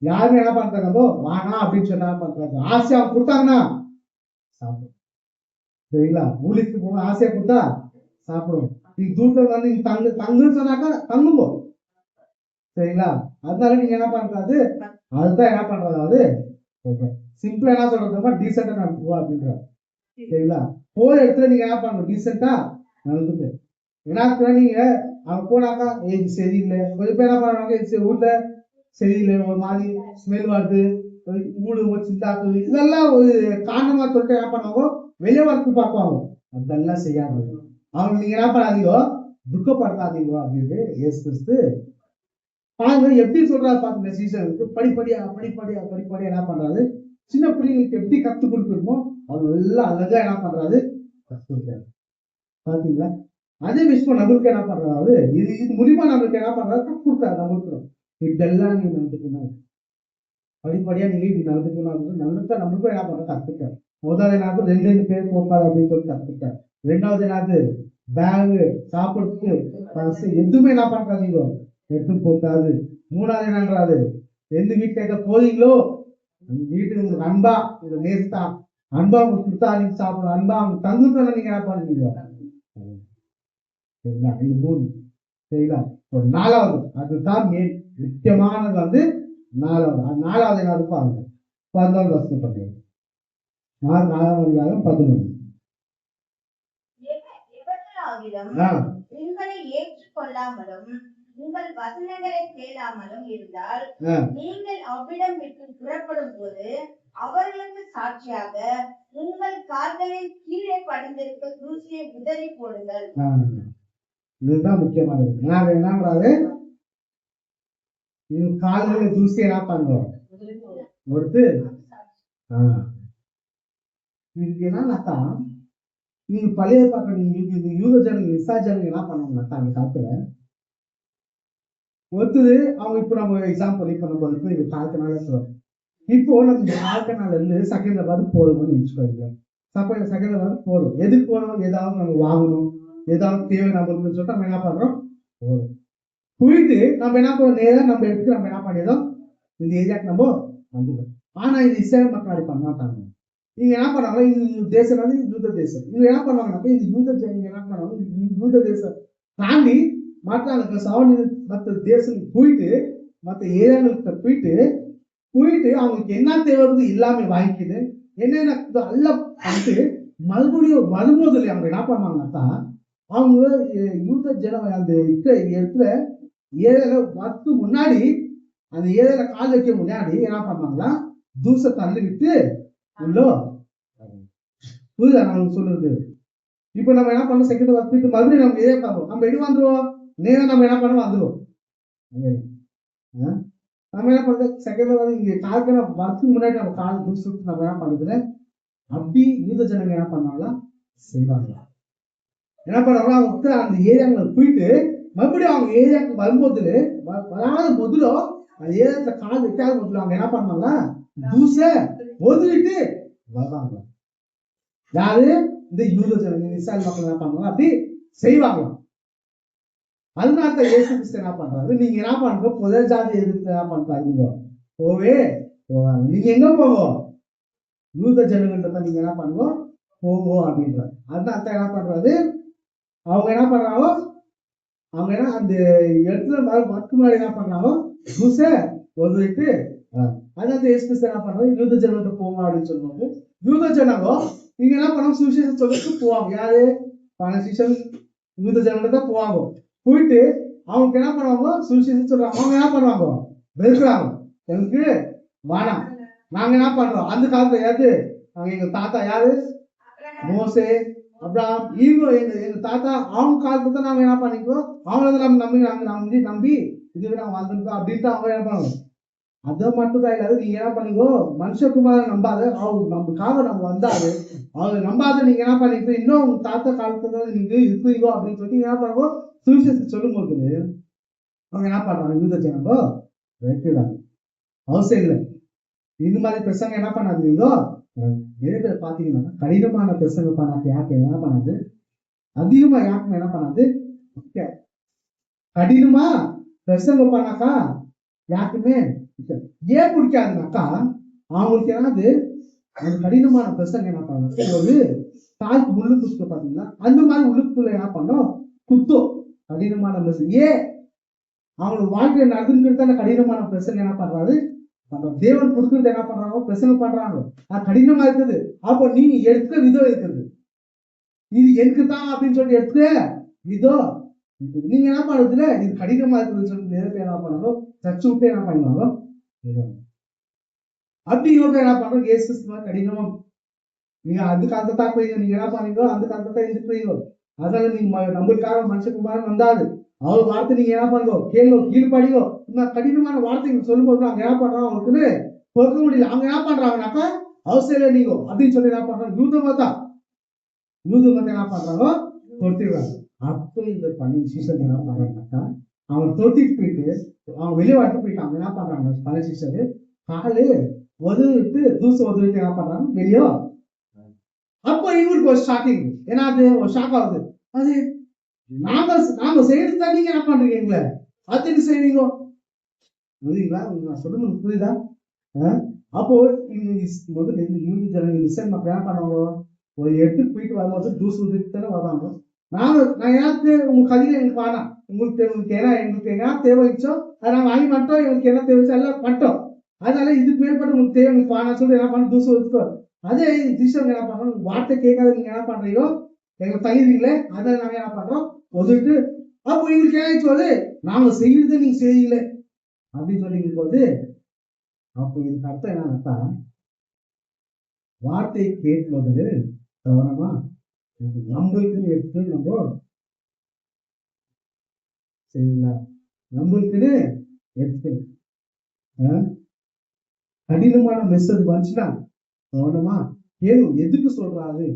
யாருமே என்ன பண்றாங்க, வானா அப்படின்னு சொன்னா பண்றாங்க, ஆசையா கொடுத்தாங்கன்னா சாப்பிடும். சரிங்களா, ஊழிக்கு போக ஆசையா கொடுத்தா சாப்பிடும். நீங்க தூரத்துல வந்து நீங்க தங்குன்னு சொன்னாக்கா தங்குவோம். சரிங்களா, அதனால நீங்க என்ன பண்றாது, அதுதான் என்ன பண்றது, சிம்பிளா என்ன சொல்றதுமா டீசெண்டா நடத்துவோம் அப்படின்றாரு. சரிங்களா, போற இடத்துல நீங்க என்ன பண்ணணும், டீசெண்டா நடந்துட்டு. ஏன்னா நீங்க அவங்க போனாக்கா இது சரியில்லை, கொஞ்சம் பேர் என்ன பண்ணுவாங்க, வீட்டுல சரியில்லை, ஒரு மாதிரி ஸ்மெல் வருது, ஊடு சிந்தாக்கு, இதெல்லாம் ஒரு காரணமா சொல்லிட்டு என்ன பண்ணுவாங்க, வெளியே வரத்து பார்ப்பாங்க. அதெல்லாம் செய்யாம அவங்க நீங்க என்ன பண்ணாதீங்க, துக்கப்படுத்தாதீங்க அப்படின்னு இயேசு கிறிஸ்து பாருங்க எப்படி சொல்றாரு பாருங்க. சீசனுக்கு படிப்படியா என்ன பண்றாரு, சின்ன பிள்ளைங்களுக்கு எப்படி கத்து கொடுக்கணுமோ அவங்க எல்லாம் அழகா என்ன பண்றாரு, கத்து கொடுத்தாரு. பாத்தீங்களா, அதே விஷயம் நம்மளுக்கு என்ன பண்றாரு, இது மூலியமா நம்மளுக்கு என்ன பண்றாரு, கத்து கொடுத்தாரு. நம்மளுக்கு இதெல்லாம் நீங்க நடந்துக்கணும், படிப்படியா நீங்க இப்படி நடந்துக்கணும், நம்மளுக்கும் என்ன பண்ற கத்துக்கிட்டார். முதல்ல நாக்கு 2 பேர் போக்காது அப்படின்னு சொல்லி கத்துக்கிட்டார். 2வது நாக்கு பேகு சாப்பிடுறதுக்கு எதுவுமே என்ன பண்றாங்க, எடுத்து போக்காது. 3வது என்னன்றாரு, எந்த வீட்டுல போறீங்களோ வீட்டுக்கு உங்களுக்கு அன்பா உங்க நேர்த்தா அன்பா உங்களுக்கு கொடுத்தா நீங்க சாப்பிடணும், அன்பா அவங்க தங்கு சொன்ன நீங்க என்ன பண்ணுவீங்க. சரிங்களா, இது 3. சரிங்களா, ஒரு 4வது அதுதான் முக்கியமானது வந்து 4வது. 4வது என்ன பாருங்க, 11 வருஷம் பண்ணுங்க. 4:11. உங்களை ஏற்றுக்கொள்ளாமலும் உங்கள் வசனங்களை கேளாமலும் இருந்தால் நீங்கள் அவ்விடம் விட்டு புறப்படும் போது அவர்களுக்கு சாட்சியாக உங்கள் கால்களின் கீழே படிந்திருக்க தூசியை உதறி போடுங்கள். இதுதான் முக்கியமானது. என்னன்றாரு, கால்களில் தூசி என்ன பண்ணுவோம் ஒருத்து. என்னன்னாக்கா நீங்க பழைய பார்க்க நீங்க யூத ஜனங்க விசா ஜனங்க என்ன பண்ணுவாங்கன்னாக்கா அந்த காலத்துல ஒருத்தது அவங்க இப்ப நம்ம எக்ஸாம்பிள் இப்ப நம்ம வந்து இது கால்கனால சொல்றோம். இப்போ நம்ம இந்த கால்கனால இருந்து செகண்டாவது போறோம்னு வச்சுக்கோங்க. செகண்டாவது போறோம், எதுக்கு போறோம், ஏதாவது நம்ம வாங்கணும், ஏதாவது தேவை நம்மளுக்கு சொல்லிட்டு நம்ம என்ன பண்றோம், போறோம். போயிட்டு நம்ம என்ன பண்ணுவோம், நேரம் நம்ம எடுத்து நம்ம என்ன பண்ணிடுறோம், இந்த ஏரியாவுக்கு நம்ம வந்துடும். ஆனா இந்த இஸ்ரேல் மக்கள் அப்படி பண்ண மாட்டாங்க. இவங்க என்ன பண்ணாங்க, இந்த தேசம் வந்து யூத தேசம். இவங்க என்ன பண்ணுவாங்கன்னாக்கா இந்த யூத ஜனங்க என்ன பண்ணுவாங்க, யூத தேசம் தாண்டி மற்ற தேசம் போயிட்டு மற்ற ஏரியாங்களுக்கு போயிட்டு அவங்களுக்கு என்ன தேவை எல்லாமே வாங்கிக்கிது, என்னென்ன எல்லாம் பண்ணிட்டு மறுபடியும் வரும்போது அவங்க என்ன பண்ணாங்கன்னாக்கா, அவங்க யூத ஜனம் அந்த இருக்கிற இடத்துல ஏழையில வரத்து முன்னாடி, அந்த ஏழையில கால் வைக்க முன்னாடி என்ன பண்ணாங்களா, தூசை தள்ளி விட்டு உள்ள புரியுதா நான் சொல்றது? இப்ப நம்ம என்ன பண்ணோம், செகண்ட் வந்துட்டு மறுபடியும் நம்ம இதே பார்ப்போம். நம்ம எடி வந்துருவோம், நேரம் நம்ம என்ன பண்ண வந்துருவோம். நம்ம என்ன பண்றது, செகண்ட் வந்து இங்க கால்க்கு வரத்துக்கு முன்னாடி நம்ம கால் தூசு நம்ம என்ன பண்றது, அப்படி யூத ஜனங்க என்ன பண்ணாங்களா செய்வாங்க. என்ன பண்ணுவாங்க, அவங்க அந்த ஏரியாங்களை போயிட்டு மறுபடியும் அவங்க ஏரியாவுக்கு வரும்போது வராத முதலோ அந்த ஏரியாத்துல கால் வைக்காத முதல்ல அவங்க என்ன பண்ணாங்களா, தூசை ஒதுவிட்டு வருவாங்க. யாரு, இந்த யூத ஜனங்க இஸ்ராயல் மக்கள் என்ன பண்ணுவாங்க, அப்படி செய்வாங்க. அதனால இயேசு கிறிஸ்து என்ன பண்றாரு, நீங்க என்ன பண்ற புத ஜாதி எதிர்த்து என்ன பண்றாங்க, போவே போவாங்க. நீங்க எங்க போவோம், யூத ஜனங்கள்ட்ட நீங்க என்ன பண்ணுவோம் போவோம் அப்படின்ற. அதனால என்ன பண்றாரு, அவங்க என்ன பண்றாங்க, அவங்க என்ன அந்த இடத்துல மக்கு முன்னாடி என்ன பண்றாங்க, தூசை ஒதுவிட்டு அதனால இயேசு கிறிஸ்து என்ன பண்றாரு, யூத ஜனங்கள்ட்ட போவோம் அப்படின்னு சொல்லும்போது யூத ஜனங்க நீங்க என்ன பண்ணுவோம், சுவிசேஷம் சொல்லிட்டு போவாங்க. யாரு, பணசிஷன் யூத ஜனங்கள்ட்ட போவாங்க. போயிட்டு அவங்க என்ன பண்ணுவாங்க, சுவிசேஷம் சொல்றாங்க. அவங்க என்ன பண்ணுவாங்க, வெறுக்கிறாங்க, எனக்கு வேணாம். நாங்க என்ன பண்றோம், அந்த காலத்துல யாரு, நாங்க எங்க தாத்தா யாரு, மோசே அப்ரஹாம், இவங்க எங்க தாத்தா அவங்க காலத்துல நாங்க என்ன பண்ணிக்கோ, அவங்கள நம்ம நம்பி நம்பி இதுவே நாங்க வாழ்ந்துருக்கோம் அப்படின்ட்டு அவங்க என்ன பண்ணுவோம். அதை மட்டும் தான் இல்லாத, நீங்க என்ன பண்ணீங்கோ, மனுஷகுமார நம்பாத, அவங்க நமக்காக நம்ம வந்தாரு, அவங்க நம்பாத நீங்க என்ன பண்ணிக்கோ, இன்னும் உங்க தாத்தா காலத்துல நீங்க இருக்கீங்கோ அப்படின்னு சொல்லி என்ன பண்ணுவோம், சுவிசேஷம் சொல்லும் போது அவங்க என்ன பண்றாங்க, யூத ஜனங்கோ வைக்கிறாங்க. அவசியம் இல்லை இந்த மாதிரி பிரசங்க என்ன பண்ணாதீங்களோ. நிறைய பேர் பாத்தீங்கன்னா கடினமான பிரசங்க பண்ணாக்க யாருக்கு என்ன பண்ணாது, அதிகமா யாருக்கும் என்ன பண்ணாது, கடினமா பிரசங்க பண்ணாக்கா யாருக்குமே ஏன் பிடிக்காதுனாக்கா, அவங்களுக்கு ஏதாவது அந்த கடினமான பிரசங்க என்ன பண்ணாங்க, ஒரு காலுக்கு முள்ளு குத்து பாத்தீங்கன்னா அந்த மாதிரி உள்ளுக்குள்ள என்ன பண்ணோம் குத்தம் கடினமான பிரசங்க. ஏன் அவங்களோட வாழ்க்கையை நடந்துட்டு கடினமான பிரசங்க என்ன பண்றாரு, தேவன் கொடுக்கறது என்ன பண்றாங்க, பிரசங்க பண்றாங்க. அது கடினமா இருக்குது. அப்போ நீ எடுக்க விதம் இருக்குது, இது எனக்கு தான் அப்படின்னு சொல்லி எடுக்க விதம் நீங்க என்ன பண்றதுல இது கடினமா இருக்குதுன்னு சொல்லி நேரத்தை என்ன பண்ணணும், சர்ச்சு விட்டு என்ன பண்ணுவாங்க. அப்படி இவங்க என்ன பண்றோம், இயேசு கடினமா நீங்க அதுக்கு அந்த தாக்குறீங்க, நீங்க என்ன பண்ணீங்களோ அந்த காலத்தை இருக்கிறீங்க. அதனால நீங்க நம்மளுக்காக மனுஷகுமாரன் வந்தாரு, அவர் வார்த்தை நீங்க என்ன பண்ணுவோம் கேளோ கீழ்படியோ. இந்த கடினமான வார்த்தைகள் சொல்லும் போது அவங்க என்ன பண்றாங்க, அவங்களுக்கு பொறுக்க முடியல. அவங்க என்ன பண்றாங்கனாக்கா அவசியம் நீங்க அப்படின்னு சொல்லி என்ன பண்றாங்க, யூத மதம் என்ன பண்றாங்க தொட்டிடுறாங்க. அப்போ இந்த பண்ணி சீசன் என்ன பண்றாங்கனாக்கா, அவன் தொட்டிட்டு போயிட்டு அவங்க வெளியே வாட்டு போயிட்டு அவங்க என்ன பண்றாங்க, பல சீசரு காலு ஒதுவிட்டு தூசு ஒதுவிட்டு என்ன பண்றாங்க வெளியோ. அப்போ இவருக்கு ஒரு ஸ்டார்டிங் ஏன்னா அது ஒரு ஷாக் ஆகுது. அது நாம செய்யறது நீங்க என்ன பண்றீங்க, அதுக்கு செய்வீங்க புரியுங்களா, நான் சொல்றது புரியுதா? அப்போ முதல்ல யூத ஜனங்க இஸ்ரேல் மக்கள் என்ன பண்ணுவாங்க, ஒரு இடத்துக்கு போயிட்டு வரும்போது தூசு ஊதிட்டு தானே வருவாங்க. நான் எனக்கு உங்க கதையில எனக்கு வேணாம், உங்களுக்கு ஏன்னா எங்களுக்கு என்ன தேவைச்சோ அதை நாங்கள் வாங்கி மாட்டோம், எங்களுக்கு என்ன தேவைச்சோ எல்லாம் மாட்டோம். அதனால இதுக்கு மேற்பட்டு உங்களுக்கு தேவை உங்களுக்கு வேணாம் சொல்லி என்ன பண்ண தூசு ஊதிட்டோம். அதே திசை என்ன பண்றோம், வார்த்தை கேட்காத நீங்க என்ன பண்றீங்களோ எங்களை தகுதிங்களே, அதை நாங்க என்ன பண்றோம் ஒதுட்டு. அப்போ எங்களுக்கு என்ன சொல்லு, நாங்க செய்யறது நீங்க செய்யல அப்படின்னு சொல்லி போது, அப்போ இதுக்கு அர்த்தம் என்னன்னா, வார்த்தையை கேட்பது கவனமா நம்மளுக்கு எடுத்து நம்ம செய்யலாம், நம்மளுக்குன்னு எடுத்து கடினமான மெசேஜ் வந்துச்சுன்னா கவனமா ஏன் எதுக்கு சொல்றாரு,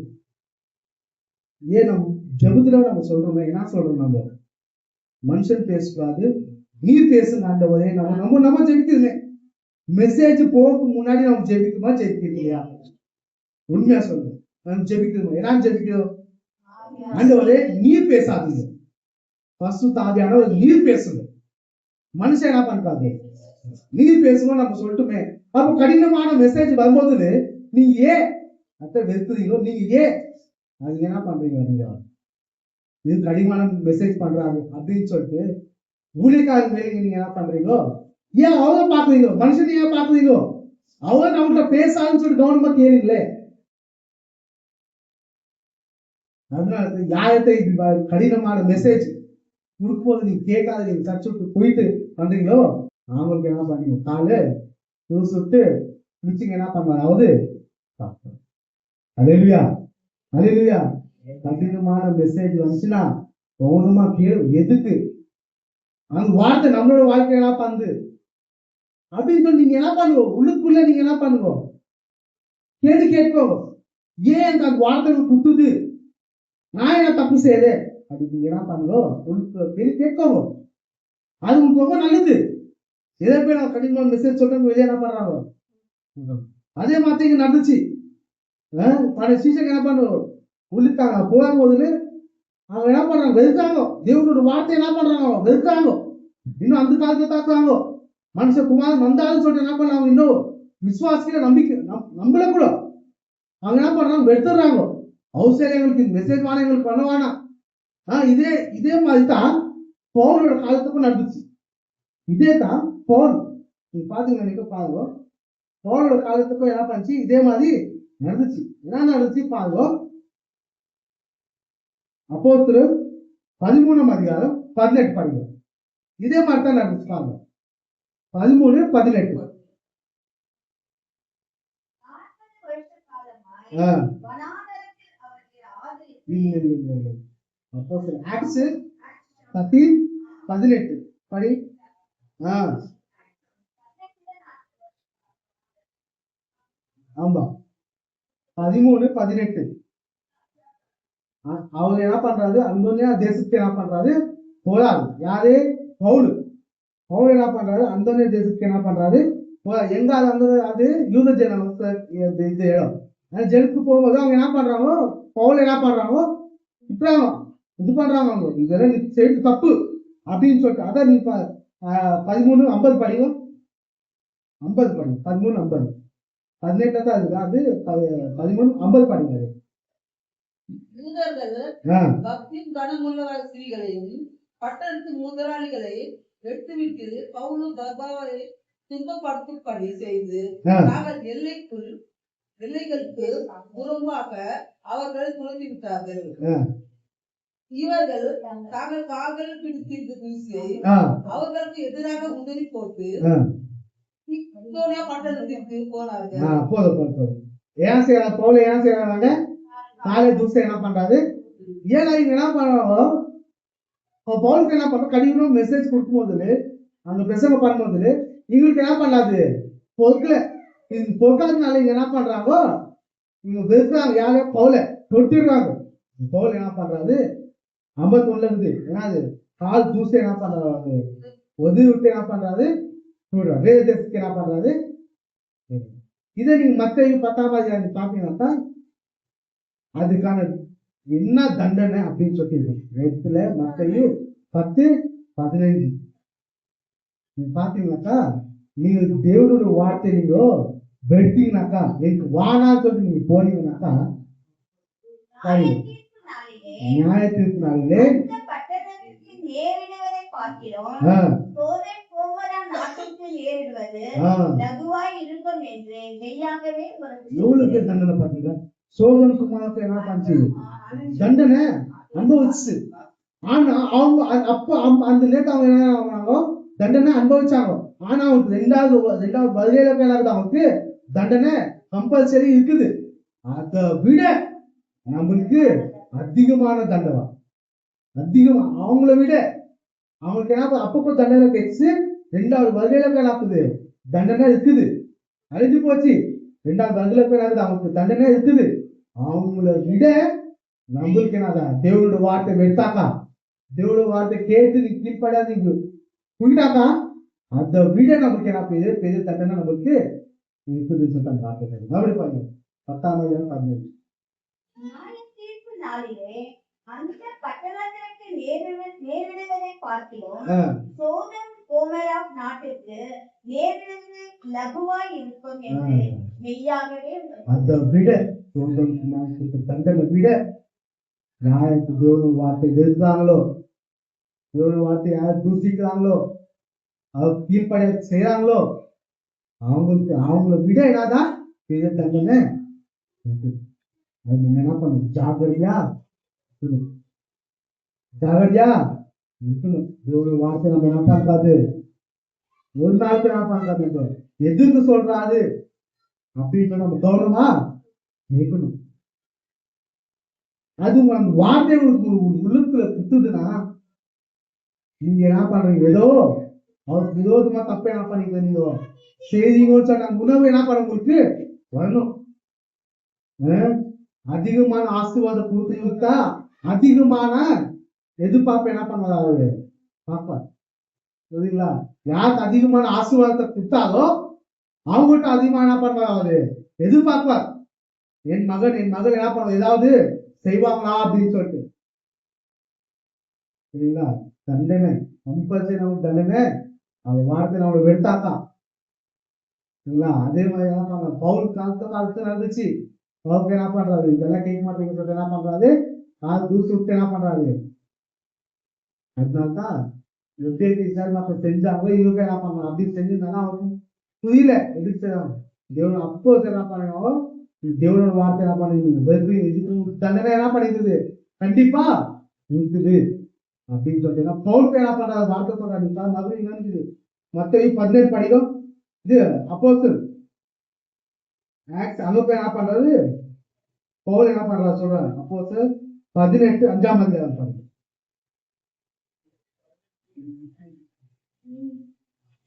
ஏன் நம்ம ஜெபத்துல நம்ம சொல்றோமே என்ன சொல்றோம், நம்ம மனுஷன் பேசக்கூடாது நீர் பேசுங்க ஆண்டவரே. நம்ம ஜெபிக்கிறோமே, மெசேஜ் போக்கு முன்னாடி நம்ம ஜெபிக்குமா ஜெபிக்கலையா, உண்மையா சொல்லுங்க. நம்ம ஜெபிக்கிறோம், என்ன ஜெபிக்கிறோம், ஆண்டவரே நீர் பேசாதீங்க, பரிசுத்த ஆவியானவர் நீர் பேசுங்க. மனுஷன் என்ன பண்றாங்க, நீர் பேசணும் நம்ம சொல்லட்டுமே. அப்ப கடினமான மெசேஜ் வரும்போது நீங்க ஏன் அத்தை வெறுக்கிறீங்களோ, நீங்க ஏன் அது என்ன பண்றீங்க, நீங்க இது கடினமான மெசேஜ் பண்றாங்க அப்படின்னு சொல்லிட்டு ஊழியக்காரங்க மேலே நீங்க என்ன பண்றீங்களோ, ஏன் அவங்க பாக்குறீங்க, மனுஷன் ஏன் பாக்குறீங்க, அவங்க நம்மகிட்ட பேசாதுன்னு சொல்லி கவனமா கேளுங்களே. அதனால நியாயத்தை கடினமான மெசேஜ் கொடுக்கும்போது நீங்க கேட்காத நீங்க சர்ச்சை விட்டு போயிட்டு பண்றீங்களோ அவங்களுக்கு என்ன பண்ணீங்க காலு சுட்டு பிடிச்சிங்க என்ன பண்ணுவாராவது அலையிலுயா அலையிலுயா கடினமான மெசேஜ் வந்துச்சுன்னா கவனமா கேளு. எதுக்கு அந்த வார்த்தை நம்மளோட வாழ்க்கையெல்லாம் பந்து அப்படின்னு சொல்லி நீங்க என்ன பண்ணுவோம் உள்ளுக்குள்ள நீங்க என்ன பண்ணுவோம் கேள்வி கேட்கும். ஏன் அந்த வார்த்தை குத்துது, நான் என்ன தப்பு செய்யுது அப்படி நீங்க என்ன பண்ணுவோம் கேள்வி கேட்கும். அது உங்களுக்கு ரொம்ப நல்லது. எதை போய் நான் கடினமான மெசேஜ் சொல்றேன் வெளியே என்ன பண்றாங்க. அதே மாதிரி இங்க நடந்துச்சு. பல சீசன் என்ன பண்ணுவோம் உள்ளிட்டாங்க போகும்போது அவங்க என்ன பண்றாங்க வெறுக்காங்க. தேவனோட வார்த்தை என்ன பண்றாங்க வெறுக்காங்க. இன்னும் அந்த காலத்துல தாக்குறாங்க. மனுஷ குமாரன் வந்தாலும் சொல்லிட்டு என்ன பண்ணாங்க இன்னும் விசுவாசிக்கிற நம்பிக்கை நம்மள கூட அவங்க என்ன பண்றாங்க வெறுத்துறாங்க. அவசரம் எங்களுக்கு மெசேஜ் வாங்க எங்களுக்கு பண்ண வேணாம். இதே மாதிரி தான் பவுலோட காலத்துக்கும் நடந்துச்சு. இதே தான் பவுல் நீங்க பாத்தீங்கன்னா நீங்க பாருங்க பவுலோட காலத்துக்கும் என்ன பண்ணுச்சு இதே மாதிரி நடந்துச்சு. என்ன நடந்துச்சு பாருங்க. அப்போஸ்தலர் 13ஆம் அதிகாரம் 18 பாருங்க. இதே மாதிரி தான் நடந்துச்சு பாருங்க. 13:18. ஆக்ட்ஸ் 13:18 படி. ஆமா 13:18. அவங்க என்ன பண்றாரு அந்தோனியா தேசத்துக்கு என்ன பண்றாரு போறாரு. யாரு பவுல் என்ன பண்றாரு அந்தோனியா தேசத்துக்கு என்ன பண்றாரு எங்க அது யூத ஜனம் இது இடம் அந்த ஜனத்துக்கு போகும்போது அவங்க என்ன பண்றாங்க பவுல் என்ன பண்றாங்க இப்பறாங்க இது பண்றாங்க. அவங்க இதெல்லாம் செய்து தப்பு அப்படின்னு சொல்லிட்டு அதான் நீ 13:50 படிங்க. 50 படிங்க. 13:50 18 தான் இருக்கு. அது 13:50 படிங்க. பக்தியின் கனமுள்ள ஸ்திரீகளையும் பட்டணத்து முதலாளிகளை எடுத்துவிட்டு பவுலும் பர்னபாவை துன்பப்படுத்தும்படி செய்து நாங்கள் எல்லைகளுக்கு புறம்பாக அவர்களை துரத்தி விட்டார்கள். இவர்கள் தாங்கள் கால்கள் பிடித்து வீசி அவர்களுக்கு எதிராக உதவி போட்டு பட்டணத்திற்கு போனார்கள். ஏன் செய்யறாங்க பவுல் ஏன் செய்யறாங்க காலை தூசை என்ன பண்றாரு ஏன்னா இவங்க என்ன பண்றாங்க பவுலுக்கு என்ன பண்ற கடினமா மெசேஜ் கொடுக்கும் போது அங்க பிரசங்க பண்ணும்போது இவங்களுக்கு என்ன பண்ணாது பொறுக்கல. இது பொறுக்காதனால இங்க என்ன பண்றாங்க இவங்க வெறுக்கிறாங்க. யாரு பவுல தொட்டிடுறாங்க. பவுல் என்ன பண்றாரு 51 இருந்து என்னது கால் தூசை என்ன பண்றாரு உதவி விட்டு என்ன பண்றாரு சொல்றாரு. வேறு தேசத்துக்கு என்ன பண்றாரு. இதை நீங்க மத்தேயு 10ஆம் அதிகாரம் பாத்தீங்கன்னா அதுக்கான என்ன தண்டனை அப்படின்னு சொல்லிட்டு மத்தேயு 10:15 நீங்க பாத்தீங்கன்னாக்கா நீங்க தேவனோட வார்த்தை நீங்க வெடித்தீங்கன்னாக்கா எனக்கு வானான்னு சொல்லி நீங்க போனீங்கன்னாக்கா நியாய தீர்ப்பு நாளிலே எவ்வளவு பேர் தண்டனை பாத்தீங்க. சோதனை குமாரத்தை என்ன பண்ணுச்சு தண்டனை அனுபவிச்சு. ஆனா அவங்க அப்ப அந்த நேரத்தை அவங்க என்ன ஆகுறாங்க தண்டனை அனுபவிச்சாங்க. ஆனா அவங்களுக்கு ரெண்டாவது பதிலேல பேராகுது அவங்களுக்கு தண்டனை கம்பல்சரி இருக்குது. அதை விட நம்மளுக்கு அதிகமான தண்டனை அதிகமா அவங்கள விட அவங்களுக்கு என்ன அப்பப்போ தண்டனை கிடைச்சு ரெண்டாவது பதிலேல பேராகுது தண்டனை இருக்குது. அழிஞ்சு போச்சு. ரெண்டாவது பதில பேராகுது அவங்களுக்கு தண்டனை இருக்குது. அவங்கள விட நம்மளுக்கு என்னதான் தேவனோட வார்த்தை வெட்டாக்கா தேவனோட வார்த்தை கேட்டு நீ கீழ்படியா நீங்க புரிட்டாக்கா அதை விட நமக்கு என்ன பெரிய தண்டனை நம்மளுக்கு இருக்குதுன்னு சொல்லிட்டு வார்த்தை அப்படி பாருங்க. 10ஆம் அதிகாரம் 15. அந்த பட்டணத்திற்கு நேரிடுவதை பார்க்கிறோம். சோதம் கோமோரா நாட்டிற்கு நேரிடுவது லகுவாய் இருக்கும் என்று மெய்யாகவே அதை விட தண்டனை விட நியாயத்து தேவனோட வார்த்தை வெறுக்கிறாங்களோ தேவனோட வார்த்தை யார் தூசிக்கிறாங்களோ அவங்க கீழ்படிய செய்யறாங்களோ அவங்கள விட என்னதான் பெரிய தண்டனை. அது நீங்க என்ன பண்ணணும் ஜாக்கிரதையா ஜாகிரதையா இருக்கணும். ஒரு வார்த்தை நம்ம என்ன பண்றாது, ஒரு நாளுக்கு என்ன பண்றாது, எதுக்கு சொல்றாரு அப்படின்னு நம்ம கவனமா இருக்கணும். அது அந்த வார்த்தை உள்ளுக்குள்ள குத்துதுன்னா நீங்க என்ன பண்றீங்க, ஏதோ அவருக்கு விரோதமா தப்ப என்ன பண்ணீங்க, நீங்க செய்திங்கன்னு சொன்ன உணவு என்ன பண்ண உங்களுக்கு வரணும். அதிகமான ஆசீர்வாதம் கொடுத்தா அதிகமான எதிர்பார்ப்பு என்ன பண்ணுவாரு பார்ப்பார். சரிங்களா? யாருக்கு அதிகமான ஆசீர்வாதத்தை கொடுத்தாலோ அவங்ககிட்ட அதிகமா என்ன பண்ணுவாரு எதிர்பார்ப்பார். என் மகன் என்ன பண்ணுவார், ஏதாவது செய்வாங்களா அப்படின்னு சொல்லிட்டு. சரிங்களா? தண்டனை கம்பல்சரி நமக்கு தண்டனை. அவன் வார்த்தை நம்மளை வெறுத்தாக்கா. சரிங்களா? அதே மாதிரி என்ன பண்ண பவுல் காலத்து நடந்துச்சு. பவுலுக்கு என்ன பண்றாரு, இதெல்லாம் கேட்க மாட்டேங்க சொல்லிட்டு என்ன பண்றாரு, கால் தூசி விட்டு என்ன பண்றாரு. அதனால்தான் செஞ்சாங்க இவங்க என்ன பண்ணாங்க அப்படின்னு செஞ்சிருந்தாலும் அவருக்கு புரியல எதுக்கு செய்யறாங்க. தேவன் அப்போ என்ன பண்ணணும், தேவனோட வார்த்தை என்ன பண்ணுவீங்க தண்டனை என்ன பண்ணிருக்குது கண்டிப்பா இருக்குது அப்படின்னு சொல்லிட்டு பவுலுக்கு என்ன பண்றாரு, வார்த்தை சொல்றாரு மறுபடியும் இருக்குது. மத்தேயு 17 படிக்கும். இது அப்போஸ்தலர் ஆக்ட்ஸ் அங்க போய் என்ன பண்றாரு, பவுல் என்ன பண்றாரு சொல்றாரு. அப்போஸ்தலர் 18 5ஆம் அதிகாரம் பாருங்க.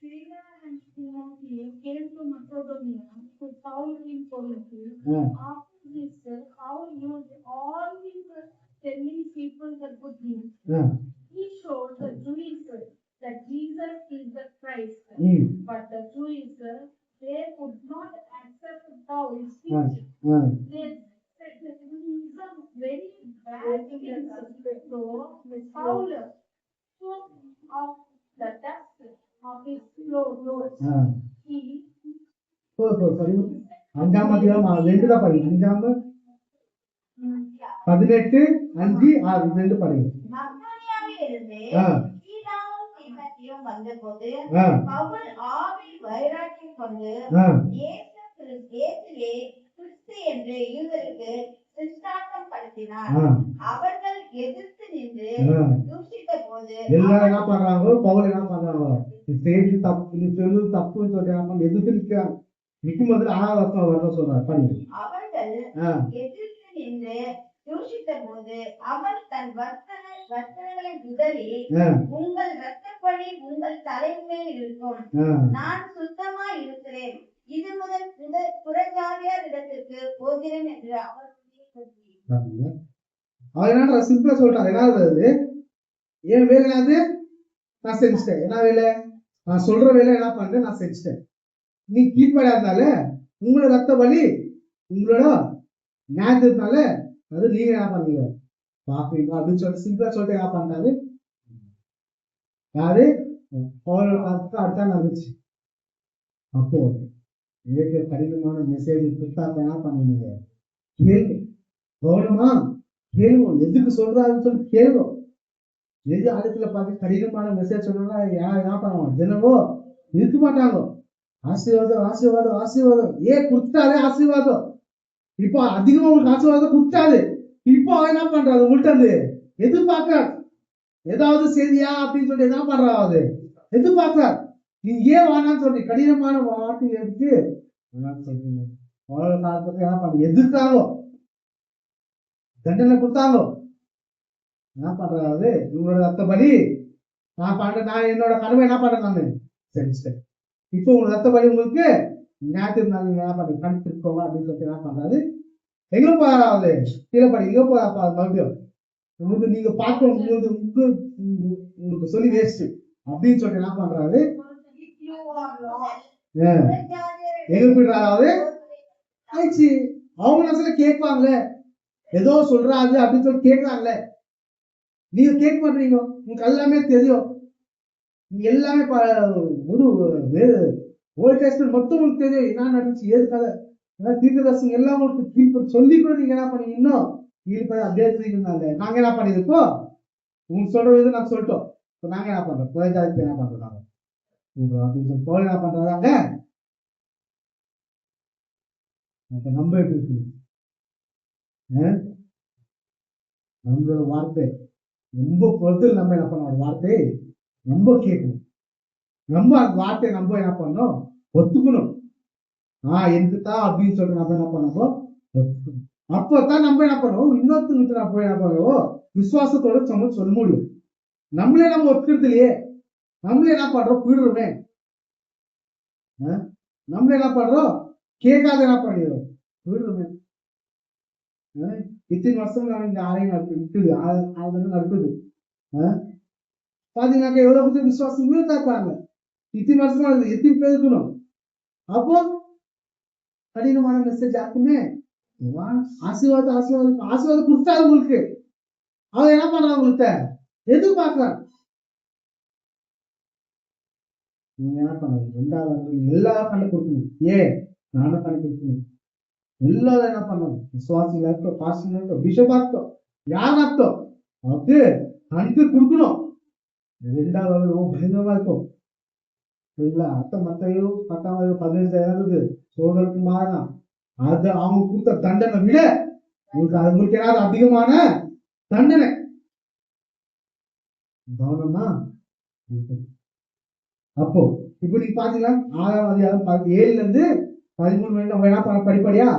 Sila and Timothy came to Macedonia to Paul in Corinth. After this, Paul used all these telling people the good news. He showed the Jews that Jesus is the Christ. But the Jews, they could not accept Paul's speech. They said some very bad things. So Paul spoke of the dust of his clothes. He 5ஆம் அதிகாரம் 2 தான் படிங்க. 18 5 6 2 படிங்க. மக்களியாவிலிருந்து சீலாவும் தீமோத்தேயும் வந்தபோது பவுல் ஆவியில் வைராக்கியம் கொண்டு இயேசுவே கிறிஸ்து என்று யூதருக்கு சிஷ்டாந்தம் படுத்தினார். அவர்கள் எதிர்த்து நின்று தூஷித்த போது எல்லாரும் என்ன பண்றாங்க, பவுல் என்ன பண்றாங்க, செய்தி தப்பு நீ சொல்லுவது தப்புன்னு சொல்லிட்டு எதிர்த்து நிற்கிறாங்க. நிற்கும் போது 6ஆம் வசனம் வர சொல்றாரு பாருங்க. அவர்கள் எதிர்த்து நின்று யோசித்த போது அவன் தன் வஸ்திரங்களை உதறி, உங்கள் இரத்தப்பழி உங்கள் தலைமேல் இருக்கும், நான் சுத்தமா இருக்கிறேன், இது முதல் புறஜாதியார் இடத்திற்கு போகிறேன் என்று அவர் என்ன சிம்பிளா சொல்றாங்க. என்ன என் வேலை அது நான் செஞ்சுட்டேன். என்ன வேலை, நான் சொல்ற வேலை என்ன பண்றேன் நான் செஞ்சுட்டேன். நீ கீழ்படியா இருந்தால உங்களோட ரத்த பலி உங்களோட ஞாபகத்தினால அது நீங்க என்ன பண்ணீங்க பாப்பீங்க அப்படின்னு சொல்லிட்டு சிம்பிளா சொல்லிட்டு என்ன பண்றாரு. யாரு அவரோட கருத்து அடுத்தா நடந்துச்சு. அப்போ ஏற்க கடினமான மெசேஜ் கொடுத்தா என்ன பண்ணுவீங்க, கேள்வி கவனமா கேள்வோம். எதுக்கு சொல்றாருன்னு சொல்லி கேள்வோம். எது அடுத்துல பார்த்து கடினமான மெசேஜ் சொன்னா என்ன பண்ணுவோம், ஜனவோ இருக்க மாட்டாங்க. ஆசீர்வாதம் ஆசீர்வாதம் ஆசீர்வாதம் ஏன் கொடுத்தாலே ஆசீர்வாதம். இப்போ அதிகமா உங்களுக்கு ஆசீர்வாதம் கொடுத்தாரு. இப்போ என்ன பண்றாரு, உள்டாது எதிர்பார்க்கிறார். ஏதாவது செய்தியா அப்படின்னு சொல்லி என்ன பண்றாரு, எதிர்பார்க்கிறார். நீங்க ஏன் வேணான்னு சொல்லி கடினமான வார்த்தை எடுத்து சொல்றீங்க. அவ்வளவு காலத்துக்கு என்ன பண்ண எதிர்த்தாங்க, தண்டனை கொடுத்தாங்க. என்ன பண்றாரு, இவங்களோட ரத்தபடி நான் என்னோட கனவை என்ன பண்றேன் நான் செஞ்சுட்டேன். இப்போ உங்க ரத்தபடி உங்களுக்கு ஞாயிற்று நாள் என்ன பண்றது கணிச்சிருக்கோங்க அப்படின்னு சொல்லிட்டு என்ன பண்றாரு, எங்க போறாரு கீழே படி எங்க போறா மறுபடியும் உங்களுக்கு நீங்க பார்க்கணும் உங்களுக்கு சொல்லி வேஸ்ட் அப்படின்னு சொல்லிட்டு என்ன பண்றாரு, எங்க போயிடுறாரு ஆயிடுச்சு. அவங்க நசல கேட்பாங்களே ஏதோ சொல்றாரு அப்படின்னு சொல்லி கேட்கறாங்களே, நீங்க கேட்க மாட்டீங்க. உங்களுக்கு எல்லாமே தெரியும், நீங்க எல்லாமே ஓல்ட் டெஸ்ட்மென்ட் மொத்தம் உங்களுக்கு தெரியும் என்ன நடந்துச்சு ஏது கதை தீர்க்கதரிசனம் எல்லாம் உங்களுக்கு சொல்லி கூட நீங்க என்ன பண்ணீங்க இன்னும் ஈடுபட அப்படியே இருந்தாங்க. நாங்க என்ன பண்ணிருக்கோம், உங்களுக்கு சொல்ற விதம் நாங்க சொல்லிட்டோம். நாங்க என்ன பண்றோம், புரஜாதிக்கு என்ன பண்றாங்க அப்படின்னு சொல்லி போல என்ன பண்றாங்க நம்ம எப்படி இருக்கு. நம்மளோட வார்த்தை ரொம்ப பொறுத்து நம்ம என்ன பண்ணோம், வார்த்தை ரொம்ப கேட்கணும். நம்ம அந்த வார்த்தையை நம்ம என்ன பண்ணணும், ஒத்துக்கணும். எனக்கு தான் அப்படின்னு சொல்லிட்டு நம்ம என்ன பண்ணணும், ஒத்துக்கணும். அப்பதான் நம்ம என்ன பண்ணுவோம், இன்னொருத்தருக்கு நம்ம என்ன பண்ணுவோம், விசுவாசத்தோட சொல்ல முடியும். நம்மளே நம்ம ஒத்துக்கிறது இல்லையே, நம்மளே என்ன பண்றோம், போயிடுறோமே. நம்மளே என்ன பண்றோம், கேட்காத என்ன பண்ணிடுறோம், போயிடுறோமே. இத்தனை வருஷம் இந்த ஆலயம் இருக்குது, நடக்குது. பாத்தீங்கன்னாக்கா எவ்வளவு பேர் விசுவாசம் இருக்காங்க. இத்தனை வருஷமா எத்தனை பேர் இருக்கணும். அப்போ கடினமான மெசேஜ் ஆக்குமே, ஆசீர்வாதம் ஆசீர்வாதம் ஆசீர்வாதம் கொடுத்தாரு உங்களுக்கு. அவன் என்ன பண்றான், உங்கள்கிட்ட எதிர்பார்க்கிறான். நீங்க என்ன பண்ணணும், ரெண்டாவது எல்லா கண்ணு கொடுக்கணும். நானும் கண்ணு கொடுக்கணும். எல்லாரும் என்ன பண்ணணும், விசுவாசிகளா இருக்கட்டும், பாஸ்டரா இருக்கட்டும், பிஷப்பா இருக்கட்டும், யாரா இருக்கட்டும், அவருக்கு கணக்கு கொடுக்கணும். ரெண்டாவது பயங்கரமா இருக்கும். சரிங்களா? மத்தையோ 10-15 சோழருக்கு மாறலாம். அது அவங்க கொடுத்த தண்டனை விட உங்களுக்கு ஏதாவது அதிகமான தண்டனை. கவனமா. அப்போ இப்ப நீங்க பாத்தீங்களா, 6ஆம் அதிகாரம் 7-13 நம்ம என்ன பண்ண படிப்படியா.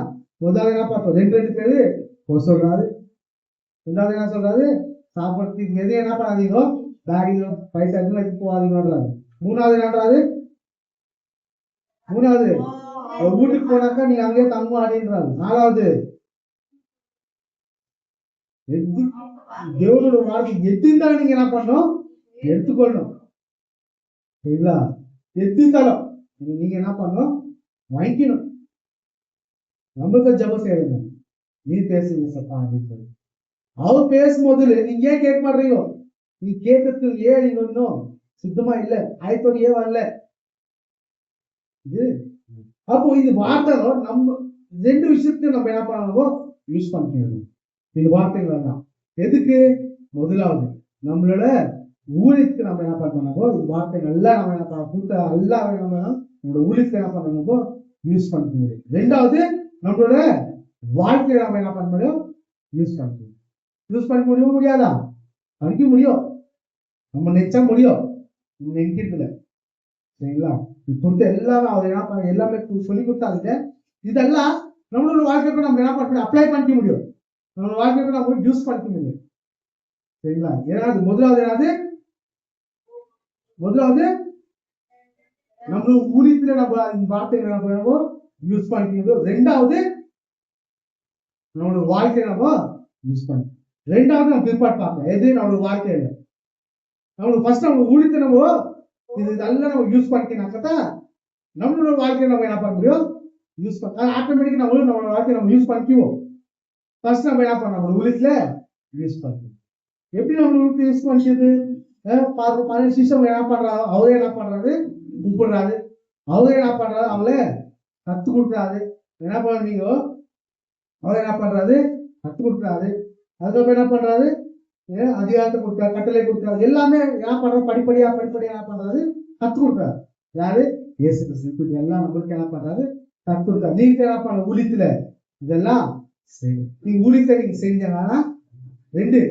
முதல்ல என்ன பார்த்தோம், 2 பேரு சொல்றாரு. ரெண்டாவது என்ன சொல்றாரு, சாப்பிட்றதுக்கு எது என்ன பண்ணாதீங்க, பேக்ல பைசா எடுத்து போகாதீங்கன்றாரு. மூணாவது என்னன்றாரு, வீட்டுக்கு போனாக்கா நீங்க அங்கேயே தங்கும் அப்படின்றாரு. நாலாவது தேவனோட வார்த்தை எத்திருந்தாலும் நீங்க என்ன பண்ணணும், எடுத்துக்கொள்ளணும். சரிங்களா? எத்திருந்தாலும் நீங்க என்ன பண்ணணும், வாங்கிக்கணும். நம்மளுக்கு ஜபம் செய்யணும். நீ பேசுங்க சப்பா அப்படின்னு சொல்லி அவர் பேசும்போது நீங்க ஏன் கேட்க மாட்டீங்க, நீ கேட்கறதுக்கு ஏன் நீங்க இன்னும் சுத்தமா இல்ல, ஆயத்தோடு ஏன் வரல. இது அப்போ இது வார்த்தை நம்ம 2 விஷயத்தையும் நம்ம என்ன பண்ணணும், யூஸ் பண்ணிக்கணும். இந்த வார்த்தைகள் தான் எதுக்கு, முதலாவது நம்மளோட ஊழியத்துக்கு நம்ம என்ன பண்ணணும், இந்த வார்த்தை நல்லா நம்ம என்ன பண்ண கொடுத்த எல்லா நம்மளோட ஊழியத்துக்கு என்ன பண்ணணும், யூஸ் பண்ணிக்க முடியும். ரெண்டாவது நம்மளோட வாழ்க்கையை நம்ம என்ன பண்ண முடியும், யூஸ் பண்ணிக்க முடியாதா, படிக்க முடியும். நம்ம நினைச்சா முடியும், நினைக்கிறதுல. சரிங்களா? கொடுத்த எல்லாமே அவர் என்ன பண்ண எல்லாமே சொல்லி கொடுத்தாங்க. இதெல்லாம் நம்மளோட வாழ்க்கைக்கு நம்ம என்ன பண்ண அப்ளை பண்ணிக்க முடியும், நம்மளோட வாழ்க்கைக்கு நம்ம யூஸ் பண்ணிக்க முடியும். சரிங்களா? ஏதாவது முதலாவது நம்ம ஊழியத்துல நம்ம இந்த வார்த்தைகளை நம்ம யூஸ் பண்ணிக்க. ரெண்டாவது நம்மளோட வாழ்க்கையை நம்ம யூஸ் பண்ணி. ரெண்டாவது நம்ம பிற்பாடு பார்க்கலாம், எது நம்மளோட வாழ்க்கையில நம்மளுக்கு ஃபர்ஸ்ட் நம்ம ஊழியத்தை நம்ம இதெல்லாம் நம்ம யூஸ் பண்ணிக்கினாக்கா நம்மளோட வாழ்க்கையை நம்ம என்ன பண்ண முடியும், யூஸ் பண்ண ஆட்டோமேட்டிக்கா நம்மளோட வாழ்க்கையை நம்ம யூஸ் பண்ணிக்குவோம். ஃபர்ஸ்ட் நம்ம என்ன பண்ணோம், நம்ம ஊழியத்துல யூஸ் பண்ணிக்குவோம். எப்படி நம்ம ஊழியத்தை யூஸ் பண்ணிக்கிறது, சிஸ்டம் என்ன பண்றாரு, அவரே என்ன பண்றாரு, கூப்பிடுறாரு. அவரே என்ன பண்றாரு, அவங்கள கத்து கொடுக்குறாரு. என்ன பண்ணுறீங்க, அவர் என்ன பண்றாரு, கத்து கொடுக்குறாரு. அதுக்கப்புறம் என்ன பண்றாரு, அதிகாரத்தை கொடுக்குறாரு, கட்டளை கொடுக்குறாரு. எல்லாமே என்ன பண்றாரு, படிப்படியா என்ன பண்றாரு, கத்து கொடுக்குறாரு. யாரு, இயேசு கிறிஸ்து. எல்லாம் நம்மளுக்கு என்ன பண்றாரு, கத்து கொடுக்குறாரு. நீங்க என்ன பண்ண ஊழியத்துல இதெல்லாம் செய்யணும். நீங்க ஊழியத்தை நீங்க செஞ்சீங்கன்னா 2,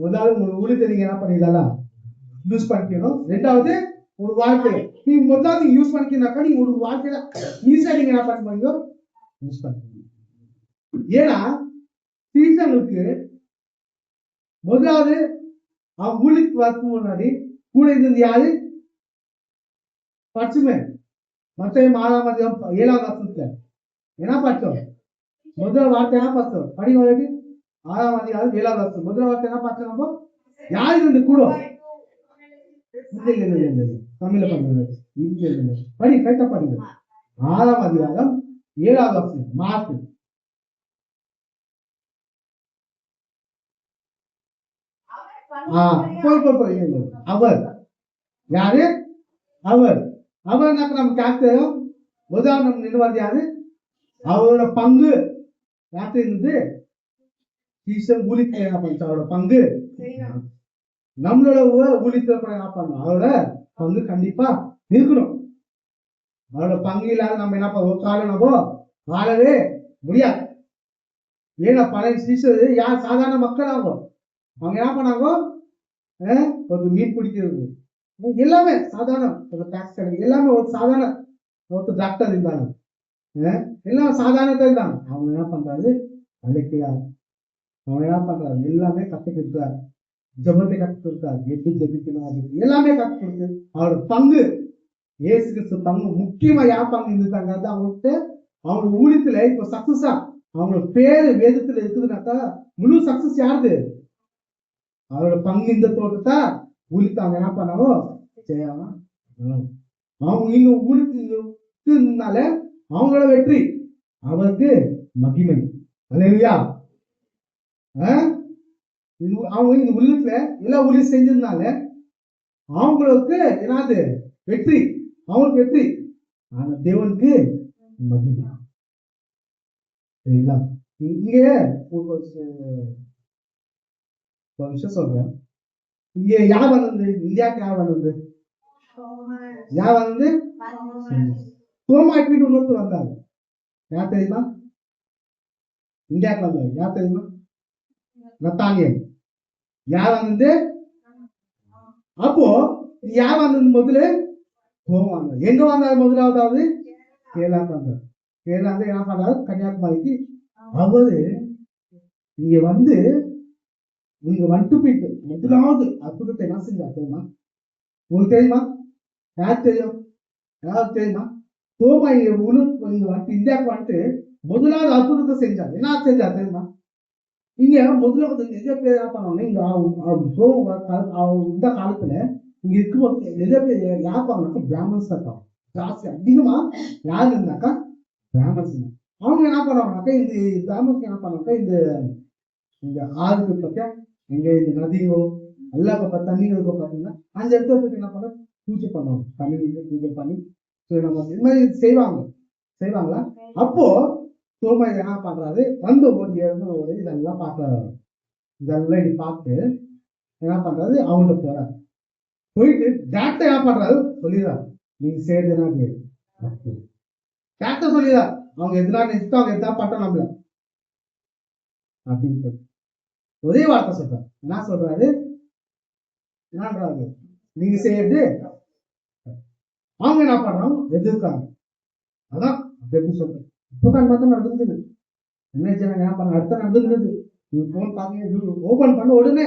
முதலாவது உங்க ஊழியத்தை நீங்க என்ன பண்ணிடலாம், யூஸ் பண்ணிக்கணும். ரெண்டாவது ஒரு வாழ்க்கையில நீங்க முதலாவது யூஸ் பண்ணிக்கினாக்கா நீங்க ஒரு வாழ்க்கையில ஈஸியா நீங்க என்ன பண்ண முடியும், யூஸ் பண்ணிக்கணும். ஏன்னா சீசனுக்கு முதலாவது அவன் ஊழிக்கு வரக்கு முன்னாடி கூட இருந்து யாரு, பச்சுமே மத்திய 6-7 என்ன பார்த்தோம், முதல் வார்த்தை என்ன பார்த்தோம், படி 6-7 முதல் வார்த்தை என்ன பார்த்தோம், நம்ம யாரு இருந்து கூட தமிழ பண்ணுங்க, படி கரெக்டா பண்ணுங்க. 6-7 மார்க். அவர் யாரு, அவர் நம்ம கேட்கிறோம். முதல் நம்ம நிறுவனம் யாரு, அவரோட பங்கு யார்கிட்ட இருந்து, ஊழியத்தை என்ன பண்ணுச்சு, அவரோட பங்கு. நம்மளோட ஊழியத்தை என்ன பண்ணணும், அவரோட பங்கு கண்டிப்பா இருக்கணும். அவரோட பங்கு இல்லாத நம்ம என்ன பண்ணுவோம், காலம் நம்ம வாழவே முடியாது. ஏன்னா பழைய சீசர் யார், சாதாரண மக்கள் ஆகும். அவங்க என்ன பண்ணாங்க, ஒரு மீன் பிடிக்கிறது எல்லாமே சாதாரண ஒரு டாக்ஸ் எல்லாமே ஒரு சாதாரண ஒரு டாக்டர் இருந்தாங்க, எல்லாம் சாதாரணத்தை இருந்தாங்க. அவங்க என்ன பண்றாரு, அழைக்கிறார். அவங்க என்ன பண்றாரு, எல்லாமே கற்றுக் கொடுத்தாரு. ஜெபத்தை கற்றுக் கொடுத்தாரு, எப்படி ஜெபிக்கணும் அப்படின்னு எல்லாமே கற்றுக் கொடுத்து அவரோட பங்கு இயேசு கிறிஸ்து பங்கு முக்கியமா யார் பங்கு இருந்துட்டாங்க, அவங்கள்ட்ட அவங்க ஊழியத்துல இப்ப சக்சஸா அவங்க பேரு வேதத்துல இருக்குதுனாக்கா முழு சக்சஸ் யாருது, அவரோட பங்கு இந்த தோட்டத்தை ஊழித்து அவங்க என்ன பண்ணாவோ செய்யாம அவங்க நீங்க ஊழித்துனால அவங்களோட வெற்றி அவருக்கு மகிமை. அல்லேலூயா. அவங்க இந்த உலகத்துல எல்லா ஊழியம் செஞ்சதுனால அவங்களுக்கு என்னது வெற்றி, அவங்களுக்கு வெற்றி, ஆனா தேவனுக்கு மகிமை. சரிங்களா? இங்க ஒரு விஷயம் சொல்றேன். இங்க யார் வந்தது, இந்தியாவுக்கு யார் வந்தது, யார் வந்தது, சோமாட்டிட்டு இன்னொருத்தர் வந்தாங்க. யார் தெரியுமா, இந்தியாவுக்கு வந்தாங்க, யார் தெரியுமா, நத்தானியல். யார் வந்தது, அப்போ யார் வந்தது முதல்ல, போவாங்க. எங்க வந்தாரு முதலாவதாவது, கேரளாக்கு வந்தார். கேரளா என்ன பண்ணாரு, கன்னியாகுமரிக்கு. அவரு இங்க வந்து நீங்க வந்துட்டு போயிட்டு முதலாவது அற்புதத்தை என்ன செஞ்சா தெரியுமா, உங்களுக்கு தெரியுமா, யார் தெரியும், யாருக்கு தெரியுமா, சோமா இங்க வந்துட்டு இந்தியாவுக்கு வந்துட்டு முதலாவது அற்புதத்தை செஞ்சார். என்ன செஞ்சா தெரியுமா, இங்க முதலாவது நிறைய பேர் என்ன பண்ணுவாங்க, இங்க இந்த காலத்துல இங்க இருக்கும்போது நிறைய பேர் யார் பண்ணாக்கா பிராமன்ஸ் இருக்காங்க ஜாஸ்தி அதிகமா. யாரு இருந்தாக்கா பிராமன்ஸ். அவங்க என்ன பண்ணுவாங்கனாக்கா இந்த பிராமன்ஸ் என்ன பண்ணுவாங்க, இந்த ஆறுக்கு பத்தியா இங்க இந்த நதியோ எல்லா பக்கம் தண்ணிகளுக்கோ பார்த்தீங்கன்னா அந்த இடத்துல என்ன பண்ண பூஜை பண்ணுவாங்க, தண்ணி பூஜை பண்ணி நம்ம இது மாதிரி செய்வாங்களா. அப்போ சோமா என்ன பண்றாரு, வந்து ஒரு இதெல்லாம் பார்க்கறாரு. இதெல்லாம் இது பார்த்து என்ன பண்றாரு, அவங்க போறாரு. போயிட்டு டாக்டர் என்ன பண்றாரு சொல்லிடுறாரு, நீங்க செய்யறதுனா டாக்டர் சொல்லிடுறாரு, அவங்க எதுனா நினைச்சுட்டு அவங்க எதா பண்றோம் நம்மள அப்படின்னு சொல்லி ஒரே வார்த்தை சொல்றாரு. என்ன சொல்றாரு, என்னன்றாரு, நீங்க செய்யறது. அவங்க என்ன பண்றாங்க, எதிர்க்காங்க. அதான் எப்படி சொல்றேன், இப்பதான் பார்த்தா நடந்துருக்குது. என்ன பண்ண அடுத்த நடந்துருக்குது. நீங்க போன் பாத்தீங்க, ஓபன் பண்ண உடனே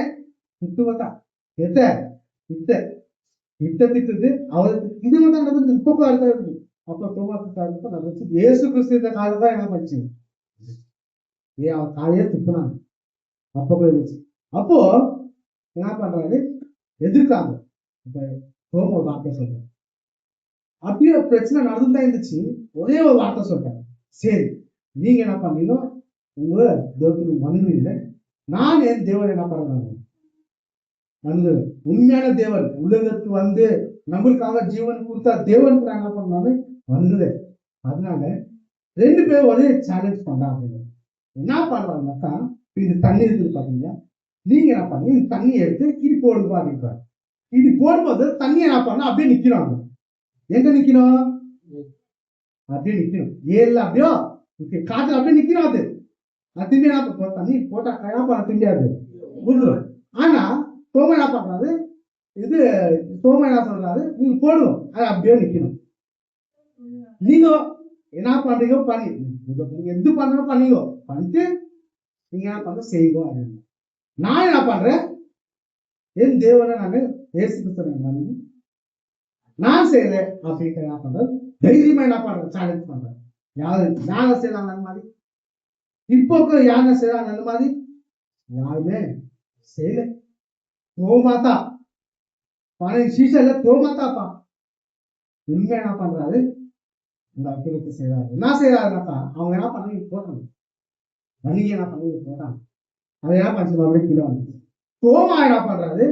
திட்டுவதா திட்டது அவருக்கு இது வந்து நடந்தது. இப்போ அடுத்த இருக்கு. அப்ப தோமாக்கு நடந்துச்சு. இயேசு கிறிஸ்து இந்த காலம் தான் என்ன பண்ணுச்சு, அவன் காலையே திட்டுனாங்க. அப்ப போயிடுச்சு. அப்போ என்ன பண்றாரு, எதிர்க்காங்க. இப்ப தோம ஒரு வார்த்தை சொல்றேன். அப்படியே பிரச்சனை நடந்துதான் இருந்துச்சு. ஒரே ஒரு வார்த்தை சொல்றேன், சரி நீங்க என்ன பண்ணீங்க, உங்க தேவத்துக்கு வணங்குறீங்க, நான் என் தேவன் என்ன பண்றாங்க வந்தது உண்மையான தேவன் உலகத்துக்கு வந்து நம்மளுக்காக ஜீவன் கொடுத்தா தேவன் கூட என்ன பண்ணாலும் வந்தது. அதனால ரெண்டு பேரும் ஒரே சேலஞ்ச் பண்றாங்க. என்ன பண்றாங்கன்னாக்கா, இது தண்ணி இருக்குது பாத்தீங்களா, நீங்க என்ன பண்ணீங்க, இது தண்ணி எடுத்து இது போடுங்க அப்படின்றாங்க. இது போடும்போது தண்ணி என்ன பண்ணா அப்படியே நிக்கிறாங்க. எங்க நிக்கணும், அப்படியே நிக்கணும். ஏல்ல அப்படியோ காத்துல அப்படியே நிக்கணும். அது திரும்பி என்ன தண்ணி போட்டா என்ன பண்ண தெரியாது புரிஞ்சிடும். ஆனா சோமா என்ன பண்றாரு, இது சோமா என்ன சொல்றாரு, நீங்க போடுவோம் அது அப்படியே நிக்கணும். நீங்க என்ன பண்றீங்க பண்ணி, நீங்க எது பண்றோம் பண்ணீங்க பண்ணிட்டு நீங்க என்ன பண்ற செய்வோம் அப்படின்னு. நான் என்ன பண்றேன், என் தேவனை நாங்க பேசுறேன், நான் செய்யறேன் அப்படின்ட்டு என்ன பண்றேன், தைரியமா என்ன பண்றேன், சேலஞ்ச் பண்றேன். யாரு யாரை செய்யறாங்க அந்த மாதிரி, இப்போ யாரை செய்யறாங்க அந்த மாதிரி, யாருமே செய்யல. தோமாத்தா சீசல்ல தோமாத்தாப்பா இங்க என்ன பண்றாரு, இந்த அற்புதத்தை செய்யறாரு. என்ன செய்யறாருனாக்கா, அவங்க என்ன பண்ணி போட்டாங்க, வணிக என்ன பண்ணி போட்டாங்க. அதை என்ன பண்ணி அப்படியே கீழே வந்து தோமா என்ன பண்றாரு,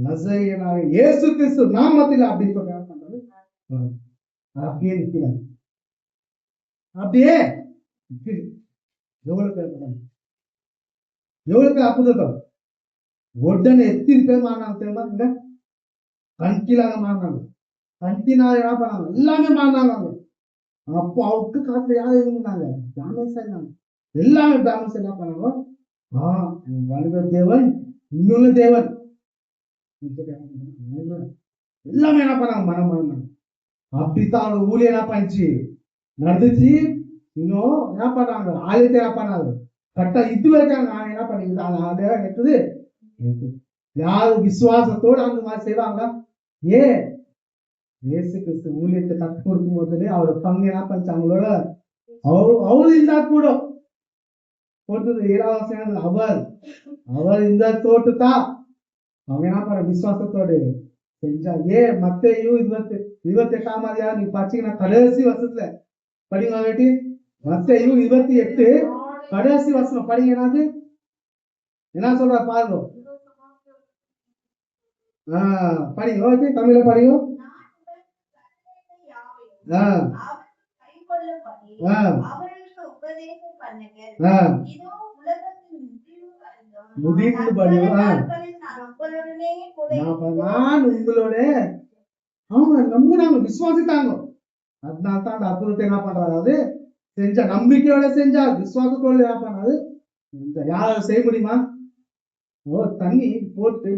நசரேயனாகிய இயேசு கிறிஸ்து நாமத்தில் அப்படின்னு சொல்லி என்ன பண்றாரு, அப்படியே நிக்கிறாரு. அப்படியே எவ்வளவு பேர் எவ்வளவு பேர் அற்புதம். உடனே எத்தனை பேர் மாறினாங்க தெரியுமா, இங்க கண்டிலாக மாறினாங்க. கண்டினாக என்ன பண்ணாங்க, எல்லாமே மாறினாங்க. அப்போ அவருக்கு காலத்துல யாரும் இருந்தாங்க, பிராமன்ஸ் இருந்தாங்க. எல்லாமே பிராமன்ஸ் என்ன பண்ணாங்க, வணிகர் தேவன் இன்னொன்னு தேவன் எல்லாமே என்ன பண்ணாங்க மனம் அப்படித்தான் அவங்க ஊழியர் என்ன பண்ணிச்சு நடந்துச்சு. இன்னும் என்ன பண்ணாங்க ஆலயத்தை என்ன பண்ணாங்க கரெக்டா இது வரைக்கும் நான் என்ன பண்ணிக்கிட்டாங்க எடுத்தது யாரு விசுவாசத்தோடு அந்த மாதிரி செய்வாங்க. ஏன் இயேசு கிறிஸ்து ஊழியத்தை கற்றுக் கொடுக்கும் போதுலே அவர் பங்கு என்ன பண்ணிச்சு அவங்களோட அவரு இருந்தா கூட போட்டது 7வது அவர் இந்த தோட்டுதான் அவங்க என்ன பண்ண விசுவாசத்தோடு செஞ்சா. ஏன் மத்தேயு 28 நீ பாத்தீங்கன்னா கடைசி வருஷத்துல படிங்க வேட்டி மத்தேயு 28 கடைசி வருஷம் படிங்க. என்னது என்ன சொல்ற பாருங்க. படிங்க ஓகே தமிழ்ல படிங்க. முடிந்து படிங்க. நான் உங்களோட அவங்க நம்பினாங்க விசுவாசித்தாங்க. அதனால தான் அந்த அற்புதத்தை என்ன பண்றாரு செஞ்சா நம்பிக்கையோட செஞ்சா விசுவாசத்தோட என்ன பண்ணாது யாரும் செய்ய முடியுமா? தண்ணி போட்டு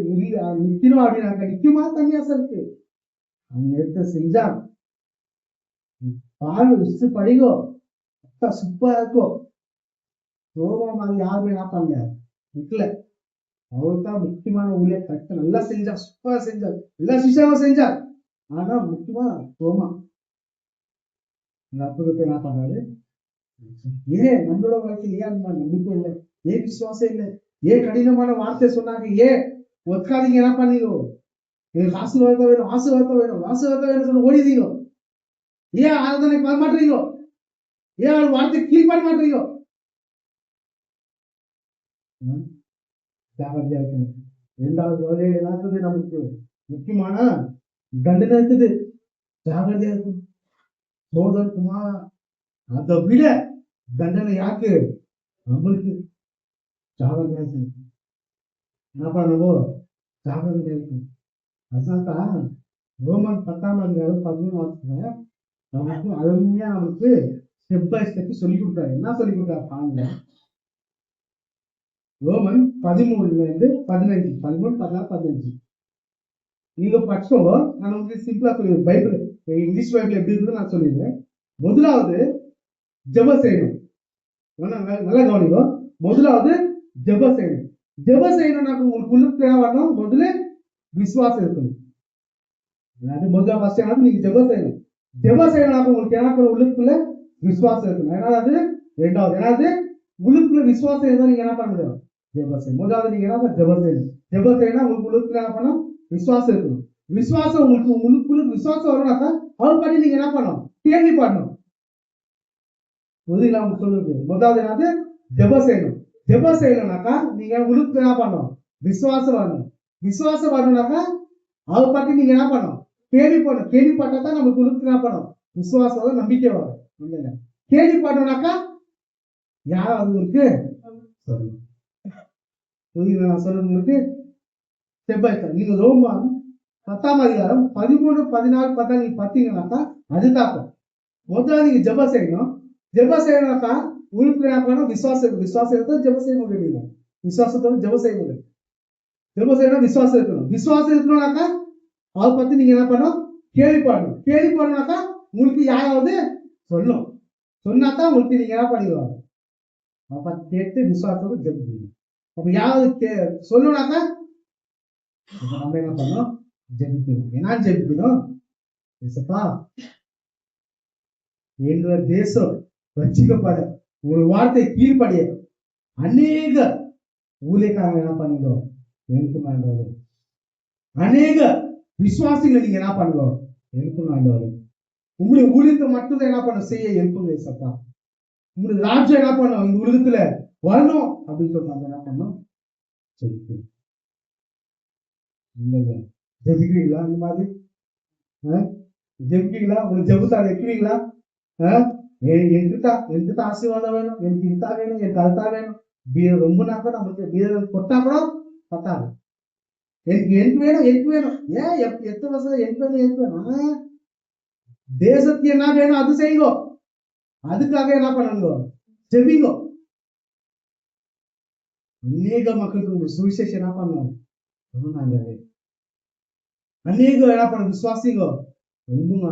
நிக்கணும் அப்படின்னாக்க நிக்குமா? தண்ணி அசலுக்கு அவங்க எடுத்து செஞ்சா பால் வச்சு படிங்கோ சூப்பரா இருக்கும். ரோகம் அது யாருமே என்ன பண்ணல நிக்கல. அவருதான் முக்கியமான ஊழியர் கரெக்டா நல்லா செஞ்சா சூப்பரா செஞ்சார். எல்லா சிஷாவும் செஞ்சார். ஆனா முக்கியமா ரோமா இந்த அற்புதத்தை என்ன பண்றாரு. ஏன் நம்மளோட வாழ்க்கையில் ஏன் நம்பிக்கை இல்லை? ஏன் விசுவாசம் இல்லை? ஏன் கடினமான வார்த்தை சொன்னாங்க? ஏன் ஒத்துக்காதீங்க? என்ன பண்ணீங்க? எனக்கு ஆசீர்வாதம் வேணும் சொல்லி ஓடிதீங்க. ஏன் ஆராதனை பண்ண மாட்டீங்க? ஏன் அவர் வார்த்தை கீழ் பண்ண மாட்டீங்க? ஜாகிரதையா இருக்கணும். 2வது வேலையில என்னது நமக்கு முக்கியமான தண்டனை இருக்குது. ஜாகிரதையா இருக்கணும். சோதனைக்குமா அதை விட தண்டனை யாருக்கு? நம்மளுக்கு. ஜாகிரதையா இருக்கணும். என்ன பண்ணுவோம்? ஜாகிரதையா இருக்கணும். அதனால்தான் ரோமன் 10:13 நமக்கு அருமையா நமக்கு ஸ்டெப் பை ஸ்டெப் சொல்லி கொடுத்தாரு. என்ன சொல்லி கொடுத்தாரு பாருங்க. ரோமன் 13:15 13, 14, 15 நீங்க படிச்சோம். நான் உங்களுக்கு சிம்பிளா சொல்லிடுறேன். பைபிள் இங்கிலீஷ் பைபிள் எப்படி இருக்குன்னு நான் சொல்லிடுறேன். முதலாவது ஜெபம் செய்யணும். நல்லா கவனிக்கும். முதலாவது ஜெபம் செய்யணும். ஜெபம் செய்யணும்னா உங்களுக்கு உள்ளுக்கு வரணும். முதல்ல விசுவாசம் இருக்கணும். முதல்ல ஃபர்ஸ்ட் நீங்க ஜெபம் செய்யணும். ஜெபம் செய்யணும் உங்களுக்கு என்ன உள்ளுக்குள்ள விசுவாசம் இருக்கணும். ஏன்னாவது 2வது ஏன்னாவது உள்ளுக்குள்ள விசுவாசம் இருந்தா நீங்க என்ன பண்ண முடியும்? ஜெபம் செய்யணும். முதலாவது நீங்க என்ன ஜெபம் செய்யணும். ஜெபம் செய்யணும் உங்களுக்கு உள்ளுக்குள்ள என்ன பண்ணணும்? விசுவாசம் இருக்கணும். விசுவாசம் உங்களுக்கு விசுவாசம் வரணும்னாக்கா அவர் படி நீங்க என்ன பண்ணணும்? கேள்வி பண்ணணும். உங்களுக்கு சொல்லுது. முதலாவது என்னது? ஜெபம் செய்யணும். ஜெபம் செய்யணும்னாக்கா நீங்க உங்களுக்கு என்ன பண்ணணும்? விசுவாசம் வரணும். விசுவாசம் வரணும்னாக்கா அவர் பத்தி நீங்க என்ன பண்ணணும்? கேள்விப்படணும். கேள்விப்பட்டா தான் நமக்கு உள்ளுக்கு என்ன பண்ணணும்? விசுவாசம் நம்பிக்கை வரும். கேள்விப்பட்டோம்னாக்கா யாராவது உங்களுக்கு சொல்லணும். நான் சொல்றது உங்களுக்கு நீங்க ரோமன் 10:13 13, 14, 15 நீங்க பார்த்தீங்கன்னாக்கா அது தாக்கம். முதல்ல நீங்க ஜெபம் செய்யணும். ஜெபம் செய்யணும்னாக்கா உங்களுக்கு என்ன பண்ணணும்? விசுவாசம். விசுவாசம் இருந்தா ஜெபம் செய்ய முடியும். விசுவாசத்தோட ஜெபம் செய்ய முடியும். ஜெபம் செய்யணும் விசுவாசம் இருக்கணும். விசுவாசம் இருக்கணும்னாக்கா அதை பத்தி நீங்க என்ன பண்ணணும்? கேள்விப்படணும். கேள்விப்படணும்னாக்கா உங்களுக்கு யாராவது சொல்லணும். சொன்னாதான் உங்களுக்கு நீங்க என்ன பண்ணிடுவாங்க? அப்ப கேட்டு விசுவாசத்தோட ஜெபம் செய்யணும். அப்ப யாராவது சொல்லணும்னாக்கா நம்ம என்ன பண்ணணும்? ஜெபிக்கணும். என்ன ஜெபிக்கணும்? எங்க தேசம் ரட்சிக்கப்பட ஒரு வார்த்தை கீழ்படிய அநேக ஊழியக்காரங்க என்ன பண்ணிடும்? எனக்கு ஆண்டவர். அநேக விசுவாசிகளை நீங்க என்ன பண்ணுவோம்? எனக்கு ஆண்டவர். உங்களுடைய ஊழியத்தை மட்டும் என்ன பண்ண செய்ய எழுப்புங்க சப்பா. உங்களுக்கு ராஜ்யம் என்ன பண்ணும்? இந்த உலகத்துல வரணும் அப்படின்னு சொல்றாங்க. என்ன பண்ணும்? ஜெபிக்கிறீங்களா? இந்த மாதிரி ஜெபிக்கிறீங்களா? உங்களுக்கு ஜெபத்தால் வைக்கிறீங்களா? என்கிட்ட ஆசீர்வாதம் வேணும், எனக்கு இந்தா வேணும், எனக்கு அதுதா வேணும். ரொம்ப நாட்கள் நமக்கு வீரர்கள் கொட்டா கூட பத்தாது. எனக்கு வேணும். ஏன் எத்தனை வருஷம் எனக்கு வேணும்? தேசத்துக்கு என்ன வேணும் அது செய்யுங்க. அதுக்காக என்ன பண்ணுங்க? ஜெபிங்க. அநேக மக்களுக்கு ஒரு சுவிசேஷம் என்ன பண்ணோம் சொன்னாங்க. அநேக என்ன பண்ண விசுவாசிங்க ஒண்ணுங்க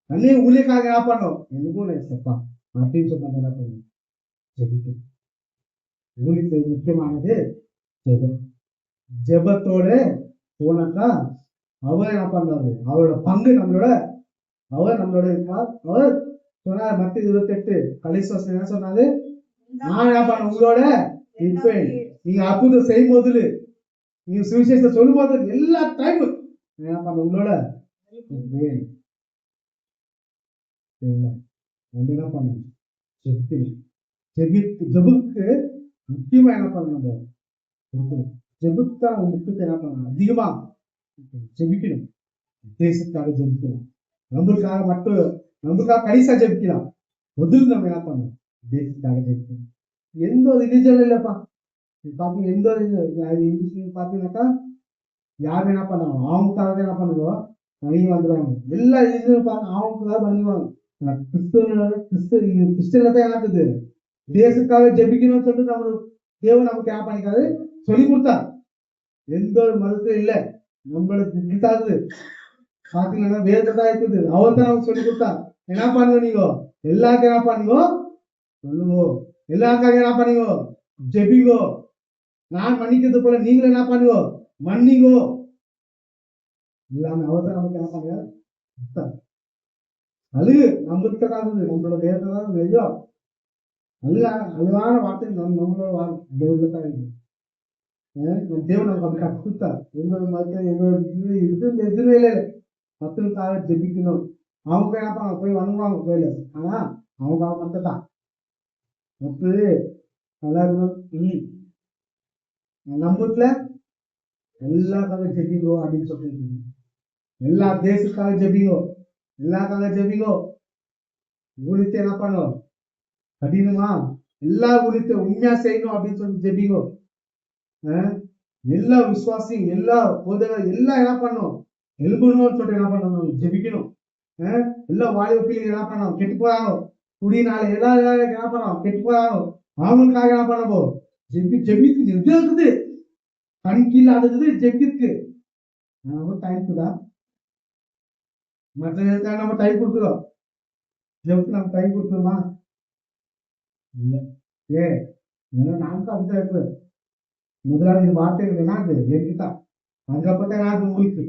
அநேக ஊழியக்காக என்ன பண்ணோம் எனக்கும் சப்பா அப்படின்னு சொன்னாங்க. என்ன பண்ணும் ஜெபிக்கும். ஊழியத்துக்கு முக்கியமானது ஜெபம். ஜெபத்தோட போனாக்கா அவர் என்ன பண்றாரு, அவரோட பங்கு அவர் நம்மளோட இருப்பார். அவர் சொன்னார் மத்திய 28 கடைசி வசனம் என்ன சொன்னாரு, நான் என்ன பண்ண உங்களோட இருப்பேன். நீங்க அற்புதம் செய்யும் போது, நீங்க சுவிசேஷத்தை சொல்லும் போது எல்லா டைமும் என்ன பண்ண உங்களோட இருப்பேன். என்ன பண்ணணும் ஜெபுக்கு முக்கியமா என்ன பண்ணணும், ஜெபுக்கு முக்கியத்தை என்ன பண்ணணும், அதிகமா ஜெபிக்கணும். தேசத்துக்காக ஜெபிக்கணும், நம்மளுக்காக கடைசியா ஜெபிக்கலாம். முதல்ல நம்ம என்ன பண்ணணும், தேசத்துக்காக ஜெபிக்கணும். எந்த ஒரு ரிலிஜன் இல்லப்பா பாத்தீங்க, எந்த ஒரு பாத்தீங்கன்னாக்கா யாரும் என்ன பண்ணாங்க அவங்களுக்காக என்ன பண்ணுவோம் நிறைய வந்துடுவாங்க. எல்லா ரிலிஜனும் பார்த்து அவங்களுக்காக வந்துடுவாங்க. கிறிஸ்டியன்ல தான் என்னது தேசத்துக்காக ஜெபிக்கணும்னு சொல்லிட்டு தேவன் நமக்கு என்ன பண்ணிக்காது சொல்லி கொடுத்தார். எந்த ஒரு மதத்திலும் இல்லை, நம்மளுக்கு இருக்காது பாத்தீங்கன்னா வேதத்தான் இருக்குது. அவர் தான் நமக்கு சொல்லி கொடுத்தா. என்ன பண்ணுங்க, நீங்க எல்லாருக்கும் என்ன பண்ணுங்க சொல்லுங்க, எல்லாருக்காக என்ன பண்ணுங்க ஜெபிங்கோ. நான் மன்னிக்கிறது போல நீங்களும் என்ன பண்ணுங்க மன்னிங்கோ. எல்லாமே அவர் தான் நமக்கு என்ன பண்ணுங்க அழுகு நம்மகிட்ட தான் இருக்குது, நம்மளோட வேதத்தை தான் தெரியும். அழுவான வார்த்தை நம்மளோட தேவன் தான் இருக்கு. தேவன் நமக்கு அப்படி கற்றுத்தா. எங்களோட மதத்தை எங்களோட எதுவுமே இல்லை, மக்களுக்காக ஜெபிக்கணும். அவங்க என்ன பண்ணாங்க போய் வணங்குவாங்க கோயில, ஆனா அவங்க மட்டும் தான் நல்லா இருக்கணும். நம்ம வீட்டுல எல்லாக்காக ஜெபிங்கோ அப்படின்னு சொல்லிட்டு, எல்லா தேசத்துக்காக ஜெபிங்கோ, எல்லாக்காக ஜெபிங்கோ. ஊழியத்தை என்ன பண்ணும் கடினமா எல்லா ஊழியத்தை உண்மையா செய்யணும் அப்படின்னு சொல்லி ஜெபிங்கோ. எல்லா விசுவாசி எல்லா போதகர் எல்லாம் என்ன பண்ணும் எழுபணும்னு சொல்லிட்டு என்ன பண்ணணும் ஜெபிக்கணும். எல்லா வாலிப பிள்ளைங்க என்ன பண்ணணும் கெட்டு போறாங்க, குடினால எல்லா என்ன பண்ணணும் கெட்டு போறாங்க. அவங்களுக்காக என்ன பண்ணப்போ ஜெபிக்கு எது இருக்குது, கண் கீழே அடுக்குது ஜெபிக்கு நம்ம டைம் தான். மற்ற நம்ம டைம் கொடுக்குறோம், ஜெபிக்கு நம்ம டைம் கொடுக்குறோமா இல்லை. நாமக்கு அப்படிதான் இருக்கு. முதலாவது வார்த்தைகள் என்னது எனக்குதான், அதுக்கப்புறம் தான் உங்களுக்கு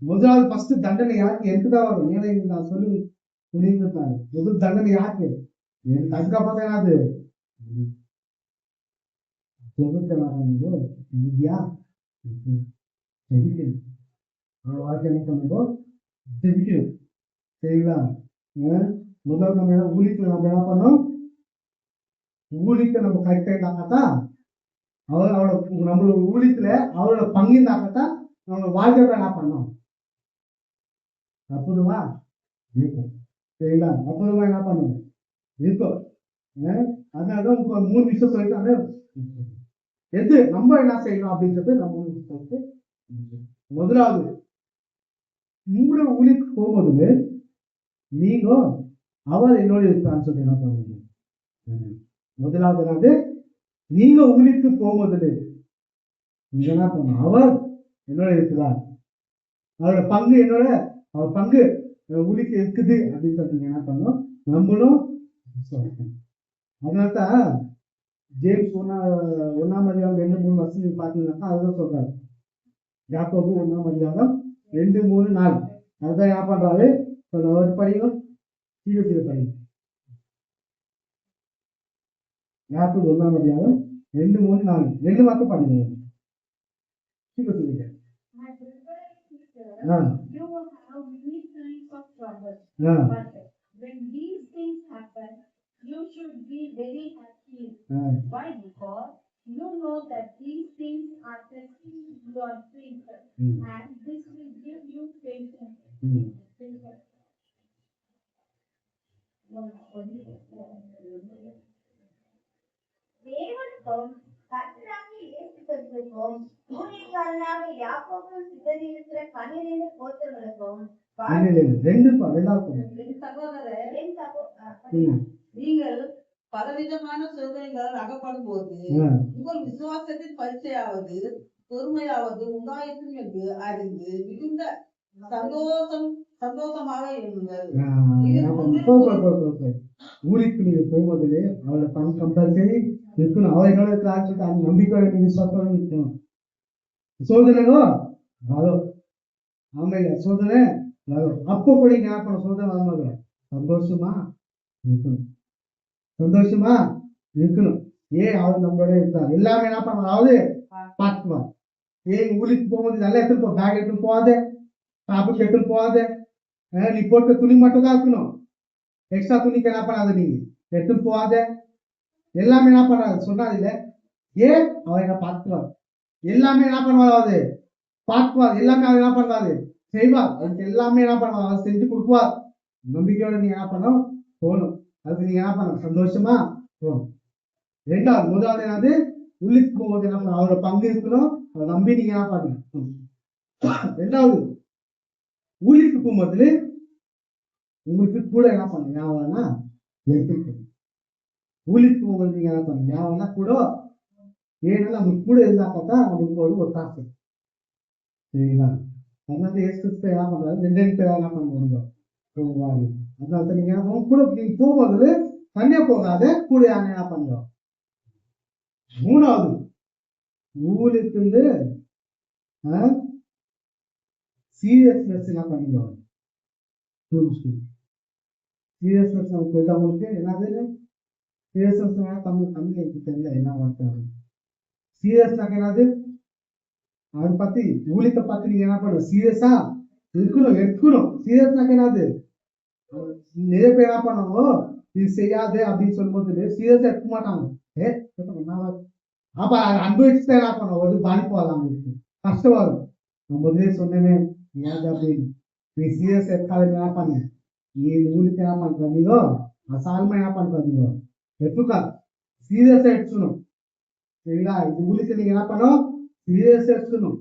முதலாவது ஃபர்ஸ்ட் தண்டனை யாருக்கு எனக்குதான் வரும். ஏன்னா நான் சொல்லி சொல்லியிருந்தாங்க முதல் தண்டனை யாருக்கு எனக்கு, அதுக்கப்புறம் தான் என்னது இந்தியா ஜெபிக்கணும். வாழ்க்கை என்ன பண்ணுவோம் ஜெபிக்கணும் சரிங்களா. முதல்ல நம்ம என்ன ஊழிக்கு நம்ம என்ன பண்ணோம், ஊழிக்க நம்ம கரெக்டா இருந்தாக்கா அவரோட நம்மளோட ஊழியத்துல அவரோட பங்கு இருந்தாக்கத்தான் நம்ம வாழ்க்கை என்ன பண்ணோம் அற்புதமா இருக்கும் சரிங்களா. அற்புதமா என்ன பண்ணணும் இருக்கும். அதனாலதான் 3 விஷயம் சொல்லிட்டாங்க. எது நம்ம என்ன செய்யணும் அப்படின்றது நம்ம முதலாவது உங்களோட ஊழிக்கு போகும்போது நீங்க அவர் என்னோட இருக்கான்னு சொல்லி என்ன பண்ணுவீங்க. முதலாவது நீங்க ஊழிக்கு போகும்போது நீங்க என்ன பண்ணணும், அவர் என்னோட இருக்கிறார், அவரோட பங்கு என்னோட அவர் பங்கு ஊழிக்கு இருக்குது அப்படின்னு சொல்லி என்ன பண்ணணும் நம்மளும். அதனால்தான் ஜேம்ஸ் 1ஆம் அதிகாரம் 2-3 வசனம் பார்த்தீங்கன்னாக்கா அதுதான் சொல்றாரு. யாக்கோபு 1ஆம் அதிகாரம் 2-3-4 அதுதான் என்ன பண்றாரு படிங்க கீழே படிங்க. யாக்கோபு 1ஆம் அதிகாரம் 2-3-4 2 மட்டும் படிங்க. கீழே சொல்லுங்க. You will have many kinds of trouble, but when these things happen, you should be very happy. Why? Because you know that these things are testing your faith, and this will give you patience. தேவனுக்கும் கர்த்தராகிய இயேசு கிறிஸ்துவுக்கும் ஊழியக்காரனாக யாக்கோபு சிதறியிருக்கிற 12 கோத்திரங்களுக்கும் என் சகோதரர், நீங்கள் பலவிதமான சோதனைகளால் அகப்படும் போது ஆ, உங்கள் விசுவாசத்தின் பரீட்சையாவது பொறுமையாவது உண்டாயிற்று என்று அறிந்து மிகுந்த சந்தோஷமாக இருங்கள். ஆ, ஊருக்கு நீங்க போகும்போது அவளோட பணம் கம்பல்சரி இருக்கணும். அவைகளை காட்சிட்டு அந்த நம்பிக்கையோட நீங்க சொத்தம் இருக்கணும். சோதனைகோ வரும். ஆமையா சோதனை வரும். அப்போ கூட ஞாபகம் சோதனை வரும்போது சந்தோஷமா இருக்கணும். சந்தோஷமா இருக்கணும். ஏன் அவர் நம்மளோட இருக்கார். எல்லாமே என்ன பண்ண அதாவது பார்த்துவார். ஏன் ஊருக்கு போகும்போது நல்லா எடுத்துட்டு போ. பேக் எடுத்துட்டு போகாத, சாப்பிட்டு எடுத்துட்டு போகாத. நீ போட்ட துணி மட்டும் தான் இருக்கணும். எக்ஸ்ட்ரா துணிக்கு என்ன பண்ணாத, நீங்க எடுத்துட்டு போகாத. எல்லாமே என்ன பண்ணாது சொன்னாது இல்லை. ஏன் அவர் என்ன பார்த்துவார். எல்லாமே என்ன பண்ணுவார், பார்க்குவார். எல்லாமே அவர் என்ன பண்ணுவாரு செய்வார். அதுக்கு எல்லாமே என்ன பண்ணுவார், அவர் செஞ்சு கொடுப்பார். நம்பிக்கையோட நீங்க என்ன பண்ணணும் போகணும். அதுக்கு நீங்க என்ன பண்ணணும் சந்தோஷமா போகணும். ரெண்டாவது முதலாவது என்னது உள்ளுக்கு போகும்போது என்ன பண்ணணும் அவரோட பங்கு இருக்கணும். அதை நம்பி நீங்க என்ன பண்ணணும். ரெண்டாவது ஊழிக்கு போகும்போது உங்களுக்கு கூட என்ன பண்ணணும் ஞாபகம்னா எடுத்துக்கணும். ஊழிக்கு போகும்போது நீங்க என்ன பண்ணணும் ஞாபகம்னா கூட. ஏன்னா நமக்கு கூட இருந்தாக்கா நமக்கு ஒரு காசு சரிங்களா. அதனால ஏசுகிறிஸ்து என்ன பண்றாரு, ரெண்டு பேர் என்ன பண்ணுவாங்க போவாரு. அதனால நீங்க கூட நீங்க போகும்போது தனியா போகாத, கூட யானை என்ன பண்ணுவோம். மூணாவது ஊருக்கு வந்து சீரியஸ்னஸ் என்ன பண்ணுவோம். சீரியஸ்னஸ் உங்களுக்கு என்னது சீரியஸ்னஸ் தமிழ் எனக்கு தெரியல என்ன வார்த்தை. சீரியஸ்னாக்க என்னது அதை பத்தி ஊழியத்தை பத்தி நீங்க என்ன பண்ணணும் சீரியஸா இருக்கணும் எடுக்கணும். சீரியஸ்னாக்க என்னது நிறைய பேர் என்ன பண்ணணும் இது செய்யாது அப்படின்னு சொல்லும்போது சீரியஸா எடுக்க மாட்டாங்க. அப்ப அதை அனுபவிச்சுதான் என்ன பண்ணுவோம் ஒரு பாதிப்பு வரும். அவங்களுக்கு கஷ்டம் வரும். நான் முதலே சொன்னேனே ஏன் அப்படின்னு நீ சீரியஸ் எடுக்காத என்ன பண்ணு. நீ ஊழியத்தை என்ன பண்றீங்களோ அசால்மா என்ன பண்றீங்களோ எடுத்துக்கா சீரியஸா எடுக்கணும் சரிங்களா. இது ஊழியத்தை நீங்க என்ன பண்ணணும் சீரியஸா எடுக்கணும்.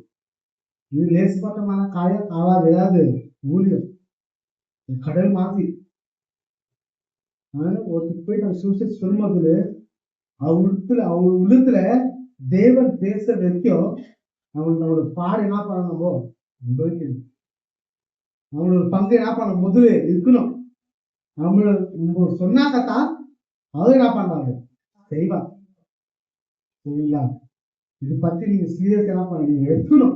இது லேசுப்பட்டமான காயம் காவாது ஏதாவது ஊழியம் கடல் மாதிரி. ஒருத்தருக்கு போய் நம்ம சூசைட் சொல்லும்போது அவங்க உள்ளத்துல தேவன் பேச வரைக்கும் அவங்களோட பாடு என்ன பண்ணணும் அவங்களோட பங்கு என்ன பண்ண முதல்ல இருக்கணும். நம்மளோட சொன்னாக்கத்தான் அவங்க என்ன பண்றாங்க செய்வா சரிங்களா. இது பத்தி நீங்க சீரியஸ் என்ன பண்ண நீங்க எடுக்கணும்.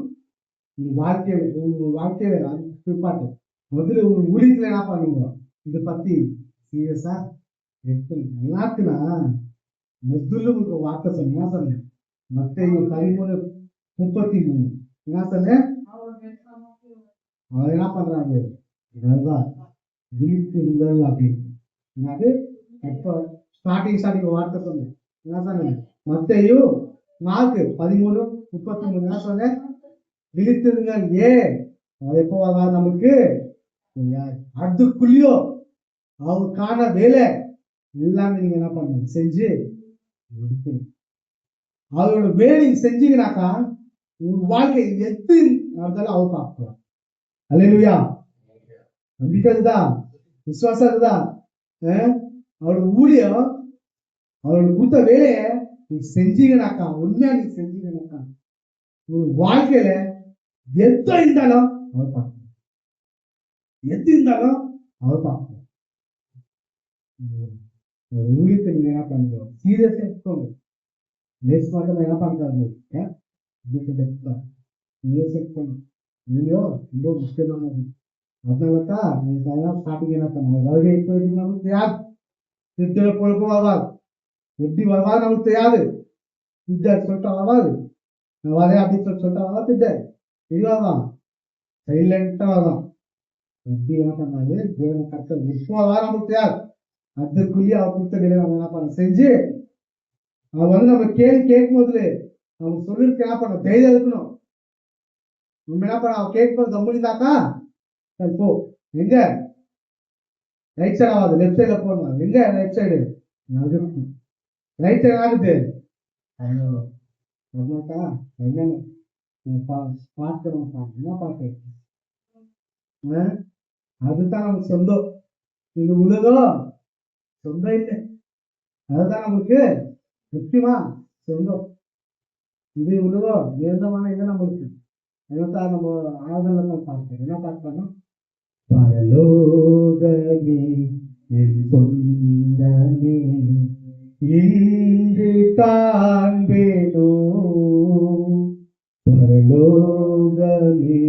உங்க வாழ்க்கையில பிற்பாட்டு முதல்ல உங்க ஊழியத்துல என்ன பண்ணுங்க இதை பத்தி சீரியஸா எடுக்கணும். எல்லாத்துனா முதல்ல உங்களுக்கு வார்த்தை சொன்ன சொன்னேன் மத்தேயு 13:33 என்ன சொன்னேன். அவர் என்ன பண்றாங்க விழித்திருந்தல் அப்படின்னு எப்ப ஸ்டார்டிங் வார்த்தை சொன்னேன் என்ன சொன்னேன். மத்தேயு 4:13-33 என்ன சொன்னேன் விழித்திருங்கள். எப்போ வராது நமக்கு அதுக்குள்ளயோ அவருக்கான வேலை எல்லாமே நீங்க என்ன பண்ணணும் செஞ்சு முடிக்கணும். அவரோட வேலை செஞ்சீங்கன்னாக்கா உங்க வாழ்க்கை எது நடந்தாலும் அவர் பார்க்கலாம். அல்லேலூயா. நம்பிக்கை தான் விசுவாசம் இருக்குதான். அவரோட ஊழியம் அவரோட கொடுத்த வேலையை நீ செஞ்சீங்கன்னாக்கா உண்மையா நீ செஞ்சீங்கன்னாக்கா உங்க வாழ்க்கையில எது இருந்தாலும் அவர் பார்க்கணும். எது இருந்தாலும் அவர் பார்க்கணும். ஊழியத்தை நீங்க என்ன பண்ணுறோம் சீரியஸா எடுத்துக்கோங்க. லேஸ் மட்டும் என்ன பண்றாங்க இல்லையோ ரொம்ப முக்கியமானது. அதனாலதான் நீங்க ஸ்டார்டிங் என்ன பண்ண வருகை இப்போ நமக்கு தெரியாது. திருத்தல பொழுது வருவார் எப்படி வருவார் நமக்கு தெரியாது. திட்டார் சொல்லிட்டு வருவார் வரேன் அப்படின்னு சொல்லிட்டு வருவார் திட்டார் இதுவாதான் சைலண்டா வரும். எப்படி என்ன பண்ணாரு தேவனை கட்ட எப்போ வருவார் நமக்கு தெரியாது. அதற்குள்ளேயே அவர் கொடுத்த வேலை நம்ம என்ன பண்ண செஞ்சு அவர் நம்ம கேட்கும் போதுல நம்ம சொல்லிருக்கு என்ன பண்ண தைரியம் இருக்கணும். நம்ம என்ன பண்ண அவர் கேட்கும்போது கம்முனிதாக்கா சரி போ எங்க ரைட் சைடு ஆகாது லெஃப்ட் சைட்ல போகணும். எங்க ரைட் சைடு ரைட் சைடு ஆகுது என்னக்கா என்னன்னு பார்க்கிறோம்ப்பா என்ன பார்க்க அதுதான் நமக்கு சொந்தம். இந்த உலகம் சொந்தம் இல்லை. அதுதான் நம்மளுக்கு முக்கியமா சொந்தம். இது இவ்வளவோ நிரந்தரமான இதை நம்மளுக்கு என்னத்தான் நம்ம ஆதரவு பார்க்கிறோம். என்ன பார்க்கணும்? பரலோகமே என் சொந்தமே இன்று காண்பேனோ, பரலோகமே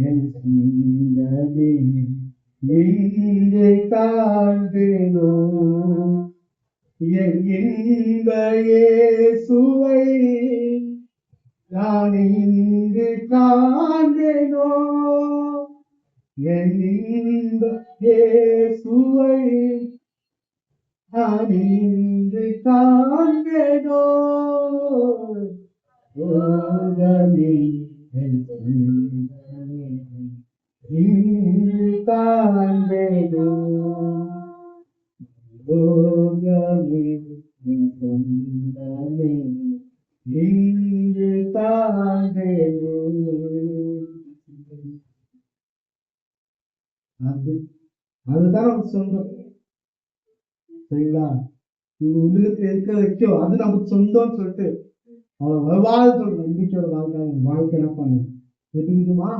என் சொந்தமே இன்று காண்பேனோ, என் இன்ப இயேசுவை நான் இங்கு காண்பேனோ, என் இன்ப இயேசுவை நான் இங்கு காண்பேனோ, ஓகமே என் சொந்தமே இங்கு காண்பேனோ, ஓகமே என் சொந்தமே இங்கு காண்பேனோ. அதுதான் நமக்கு சொந்தம். சரிங்களா? உங்களுக்கு இருக்க வைக்கும் அது நமக்கு சொந்தம்னு சொல்லிட்டு அவன் வாழ் சொல்லணும். நம்பிக்கையோட வாழ்க்கை என்ன பண்ணும் தெரியுமா?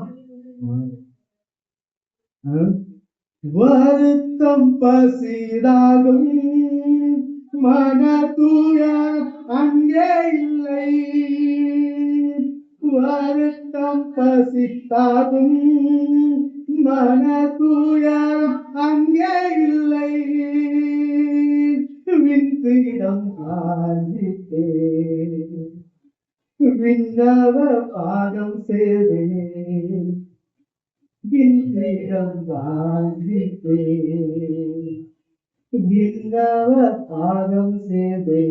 வருத்தம் பசிதாலும் மன தூய அங்கே இல்லை, வருத்தம் பசித்தாலும் மன தூய அங்கே இல்லை, விண்பீடம் ஆதித்தே விண்ணவ பாதம் சேவே, விண்பீடம் ஆதித்தே விண்ணவ பாதம் சேவே,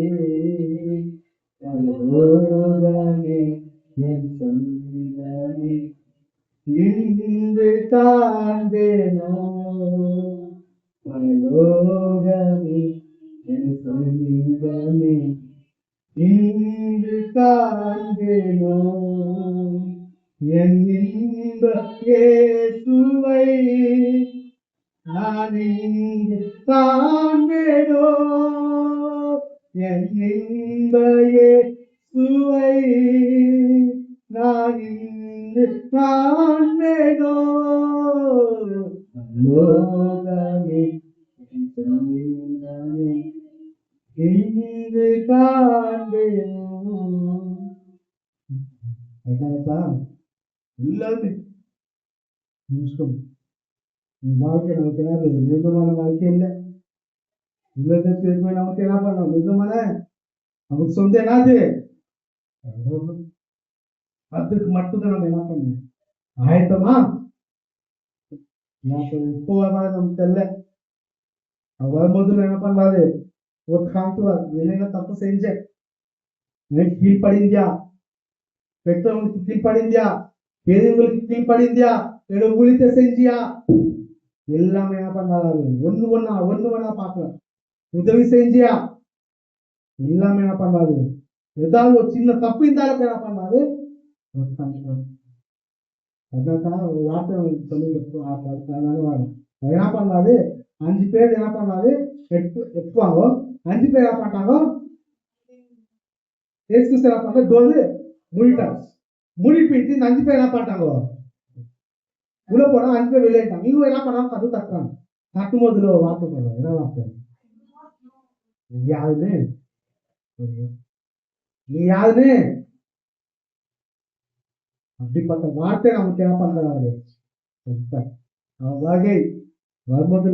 பரலோகமே என் சொந்தமே இன்று காண்பேனோ, பரலோகமே என் சொந்தமே இன்று காண்பேனோ, என் இன்ப இயேசுவை நான் இங்கு காண்பேனோ, என் இன்ப இயேசுவை நான் இங்கு காண்பேனோ, பரலோகமே என் சொந்தமே இங்கு காண்பேனோ. அதான்ப்பா எல்லாமே வாழ்க்கை நமக்கு என்ன நிஜமான வாழ்க்கை இல்லை. உலகத்திற்கு நமக்கு என்ன பண்ணணும்? நிஜமான நமக்கு சொந்த என்னது அதுக்கு மட்டும்தான் நம்ம என்ன பண்ணணும்? ஆயத்தமா இப்போ நமக்கு தெரியல. வரும்போது என்ன பண்ணாது ஒரு காட்டுவார், என்னென்ன தப்பு செஞ்சேன், கீழ்படிந்தியா, பெற்றவங்களுக்கு கீழ்படிந்தியா, பெரியவங்களுக்கு கீழ்படிந்தியா, என்னோட ஊழியத்தை செஞ்சியா, எல்லாமே என்ன பண்ணாரு ஒண்ணு ஒண்ணா பார்க்கலாம். உதவி செஞ்சியா, எல்லாமே என்ன பண்ணாரு. ஏதாவது ஒரு சின்ன தப்பு இருந்தாலும் என்ன பண்ணாரு. அதான் ஒரு வார்த்தை சொல்லி என்ன பண்ணாரு. 5 பேர் என்ன பண்ணாரு எட்டுவாங்க. 5 பேர் என்ன பண்ணாங்க என்ன பண்ண டோரு மூடிட்டாங்க. மூடி போயிட்டு 5 பேர் என்ன பண்ணிட்டாங்க உள்ள போனா 5 பேர் வெளியேட்டாங்க. இவங்க என்ன பண்ணாங்க கதவு தட்டுறாங்க. தட்டும் போதுல ஒரு வார்த்தை சொல்ல என்ன வார்த்தை? நீ யாருன்னு நீ யாருன்னு அப்படிப்பட்ட வார்த்தை நமக்கு என்ன பண்றாரு வகை வரும்போது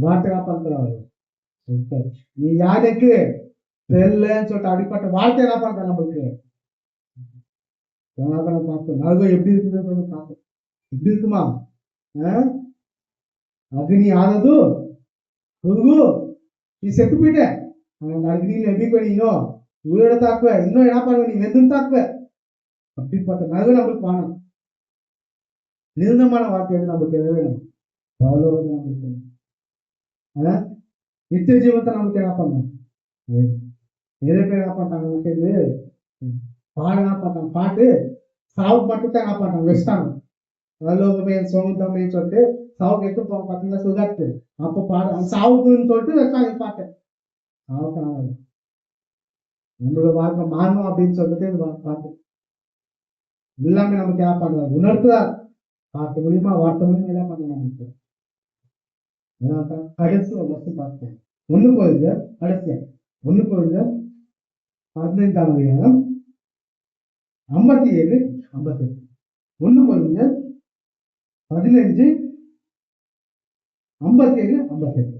வார்த்தை என்ன பண்றாரு. நீ யாருக்கு தெரியலன்னு சொல்லிட்டு அடிப்பட்ட வார்த்தை என்ன பண்ற நம்மளுக்கு பார்ப்போம். நாங்கள் எப்படி இருக்குன்னு பார்ப்போம். எப்படி இருக்குமா? அக்னி ஆனது ಹುಡುಗು ನೀ ಸೆಟ್ಟು ಬಿಟ್ಟೆ ಅಗ್ನಿ ಎಲ್ಲಿ ನೀನು உயிரோட தாக்குவ, இன்னும் என்ன பண்ணுவ, நீ வெந்தும் தாக்குவ. அப்படிப்பட்ட நகை நம்மளுக்கு காணும். நிரந்தரமான வார்த்தை நமக்கு வேணும். பரலோகம் நமக்கு நித்திய ஜீவத்தை நமக்கு என்ன பண்ணணும். நிறைய பேர் என்ன பண்ணிட்டாங்க நமக்கு பாடு என்ன பண்ணாங்க, பாட்டு சாவுக்கு மட்டும் என்ன பண்ணாங்க வச்சுட்டாங்க. பரலோகமே சொந்தமே சொல்லிட்டு சாவுக்கு எடுத்து போங்க பார்த்தீங்கன்னா சுதாட்டு அப்போ பாடு சாவுக்குன்னு சொல்லிட்டு வச்சாங்க பாட்டு. அவசரம் நம்மளோட வாழ்க்கை மாறணும் அப்படின்னு சொல்லிட்டு இது பார்த்து எல்லாமே நமக்கு என்ன பண்றாரு உணர்த்துறார். பார்க்க முடியுமா வார்த்தை மூலியமா எல்லாம் பண்ணலாம் நமக்கு. கடைசி வருஷம் பார்த்தேன் 1 Corinthians கடைசியா 1 Corinthians 15ஆம் அதிகாரம் 57 58 1 Corinthians 15 57 58.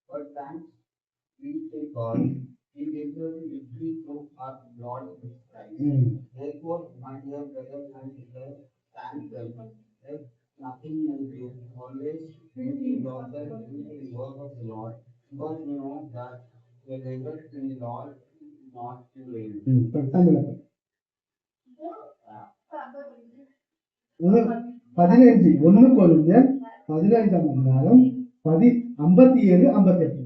But thanks be to God, He gave us the victory through our Lord Jesus Christ. Therefore, my dear brothers and sisters, thank God. Let nothing move you. Always give yourself to the work of the Lord, because you know that your labor in the Lord is not too late. 15 1 Corinthians 15ஆம் அதிகாரம் 57 58.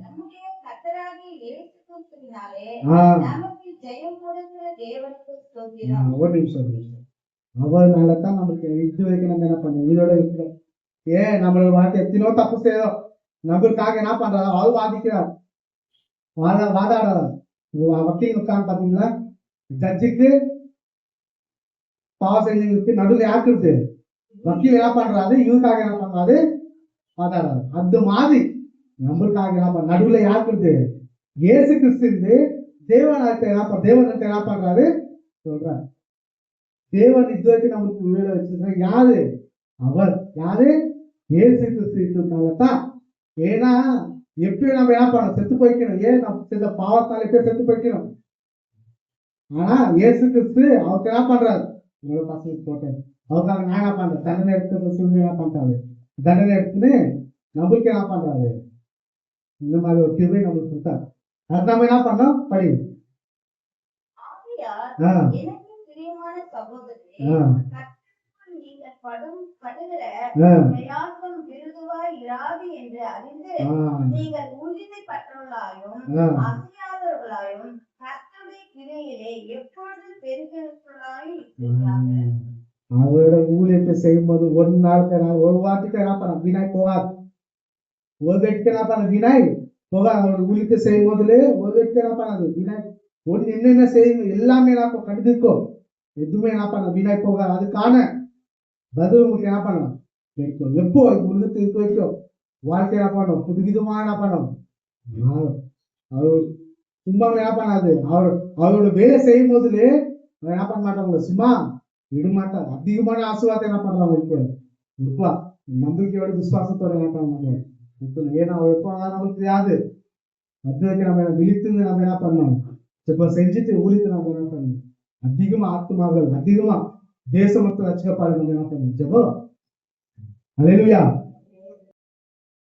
நம்முடைய கர்த்தராகிய இயேசு கிறிஸ்துவினாலே நமக்கு ஜெயம் கொடுக்கிற தேவனுக்கு ஸ்தோத்திரம். ஒரு நிமிஷம் அவர்னால தான் நமக்கு இது வரைக்கும் நம்ம என்ன பண்ணோம் உயிரோட இருக்கிறோம். நம்மளோட வாழ்க்கை எத்தனோ தப்பு செய்யறோம், நம்மளுக்காக என்ன பண்றாரோ அவர் வாதிக்கிறார், வாதாடுறாரு. வக்கீல் உட்கார்ந்து பாத்தீங்களா, ஜட்ஜுக்கு பாவம் செஞ்சவங்களுக்கு நடுவில் யாருக்கு இருக்கு, வக்கீல் என்ன பண்றாரு, இவருக்காக என்ன பண்றாரு, வாதாடுறாரு. அது மாதிரி நம்மளுக்காக என்ன பண்ற நடுவில் யாருக்கு இருக்கு, இயேசு கிறிஸ்து தேவனத்தை என்ன பண்றாரு சொல்றாரு. தேவன் இதுவரைக்கும் நம்மளுக்கு உயிரை வச்சிருக்க யாரு, அவர் யாரு, இயேசு கிறிஸ்துனால தான். ஏன்னா எப்பயும் நம்ம என்ன பண்ணோம், செத்து போய்க்கணும். ஏன் நம்ம செத்த பாவத்தால எப்பயும் செத்து போய்க்கணும். ஆனா இயேசு கிறிஸ்து அவருக்கு என்ன பண்றாரு, உங்களோட பசங்க போட்டேன் அவருக்காக நான் என்ன பண்றேன், தண்டனை எடுத்து சொல்லி என்ன பண்றாரு, தண்டனை எடுத்துன்னு நம்மளுக்கு என்ன பண்றாரு, இந்த மாதிரி ஒரு தீர்வை நம்மளுக்கு கொடுத்தாரு. அது நம்ம என்ன பண்ணோம், படிவு. எனக்கு பிரியமான சகோதரரே, நீங்கள் படுகிற பிரயாசம் விருதுவாய் இராது என்று அறிந்து நீங்கள் உறுதிப்பட்டவர்களாயும் அசையாதவர்களாயும் கர்த்தருடைய கிரியையிலே எப்பொழுது பெருகிறவர்களாய் இருக்கிறார்கள். அவரோட ஊழியத்தை செய்யும்போது ஒரு நாளுக்கு ஒரு வாரத்துக்கு என்ன பண்ண வீணாய் போகாது, ஒரு வெட்டுக்கு என்ன பண்ண வீணாய் போகாது. அவரோட ஊழியத்தை செய்யும் போதுலே ஒரு வெட்டுக்கு என்ன பண்ணாது வீணாய். ஒன்று என்னென்ன செய்யணும் எல்லாமே என்ன கண்டிருக்கோம், எதுவுமே என்ன பண்ண வீணாய் போகாது. அதுக்கான பதில் உங்களுக்கு என்ன பண்ணலாம் கிடைக்கும். எப்போ உலகத்தை இருக்க வைக்கும் வாழ்க்கை என்ன பண்ணணும், புதுவிதமாக என்ன பண்ணணும். அவர் சும்மா என்ன பண்ணாது, அவரோட வேலை செய்யும் போதுலே என்ன பண்ண மாட்டாங்க, சும்மா விட மாட்டாங்க. அதிகமான ஆசீர்வாதத்தை என்ன பண்றாங்க இருக்கலாம். நம்பிக்கையோட விசுவாசத்தோட என்ன பண்ணாங்க இப்போ. ஏன்னா அவர் எப்போ நம்மளுக்கு தெரியாது. அது வரைக்கும் நம்ம விழித்து நம்ம என்ன பண்ணணும், இப்போ செஞ்சுட்டு ஊழித்து நம்ம என்ன பண்ணணும். அதிகமா ஆத்மாக்கள் அதிகமா தேச மக்கள் ரட்சிக்கப்பாடு நம்ம என்ன பண்ணணும் ஜெபம். அல்லேலூயா.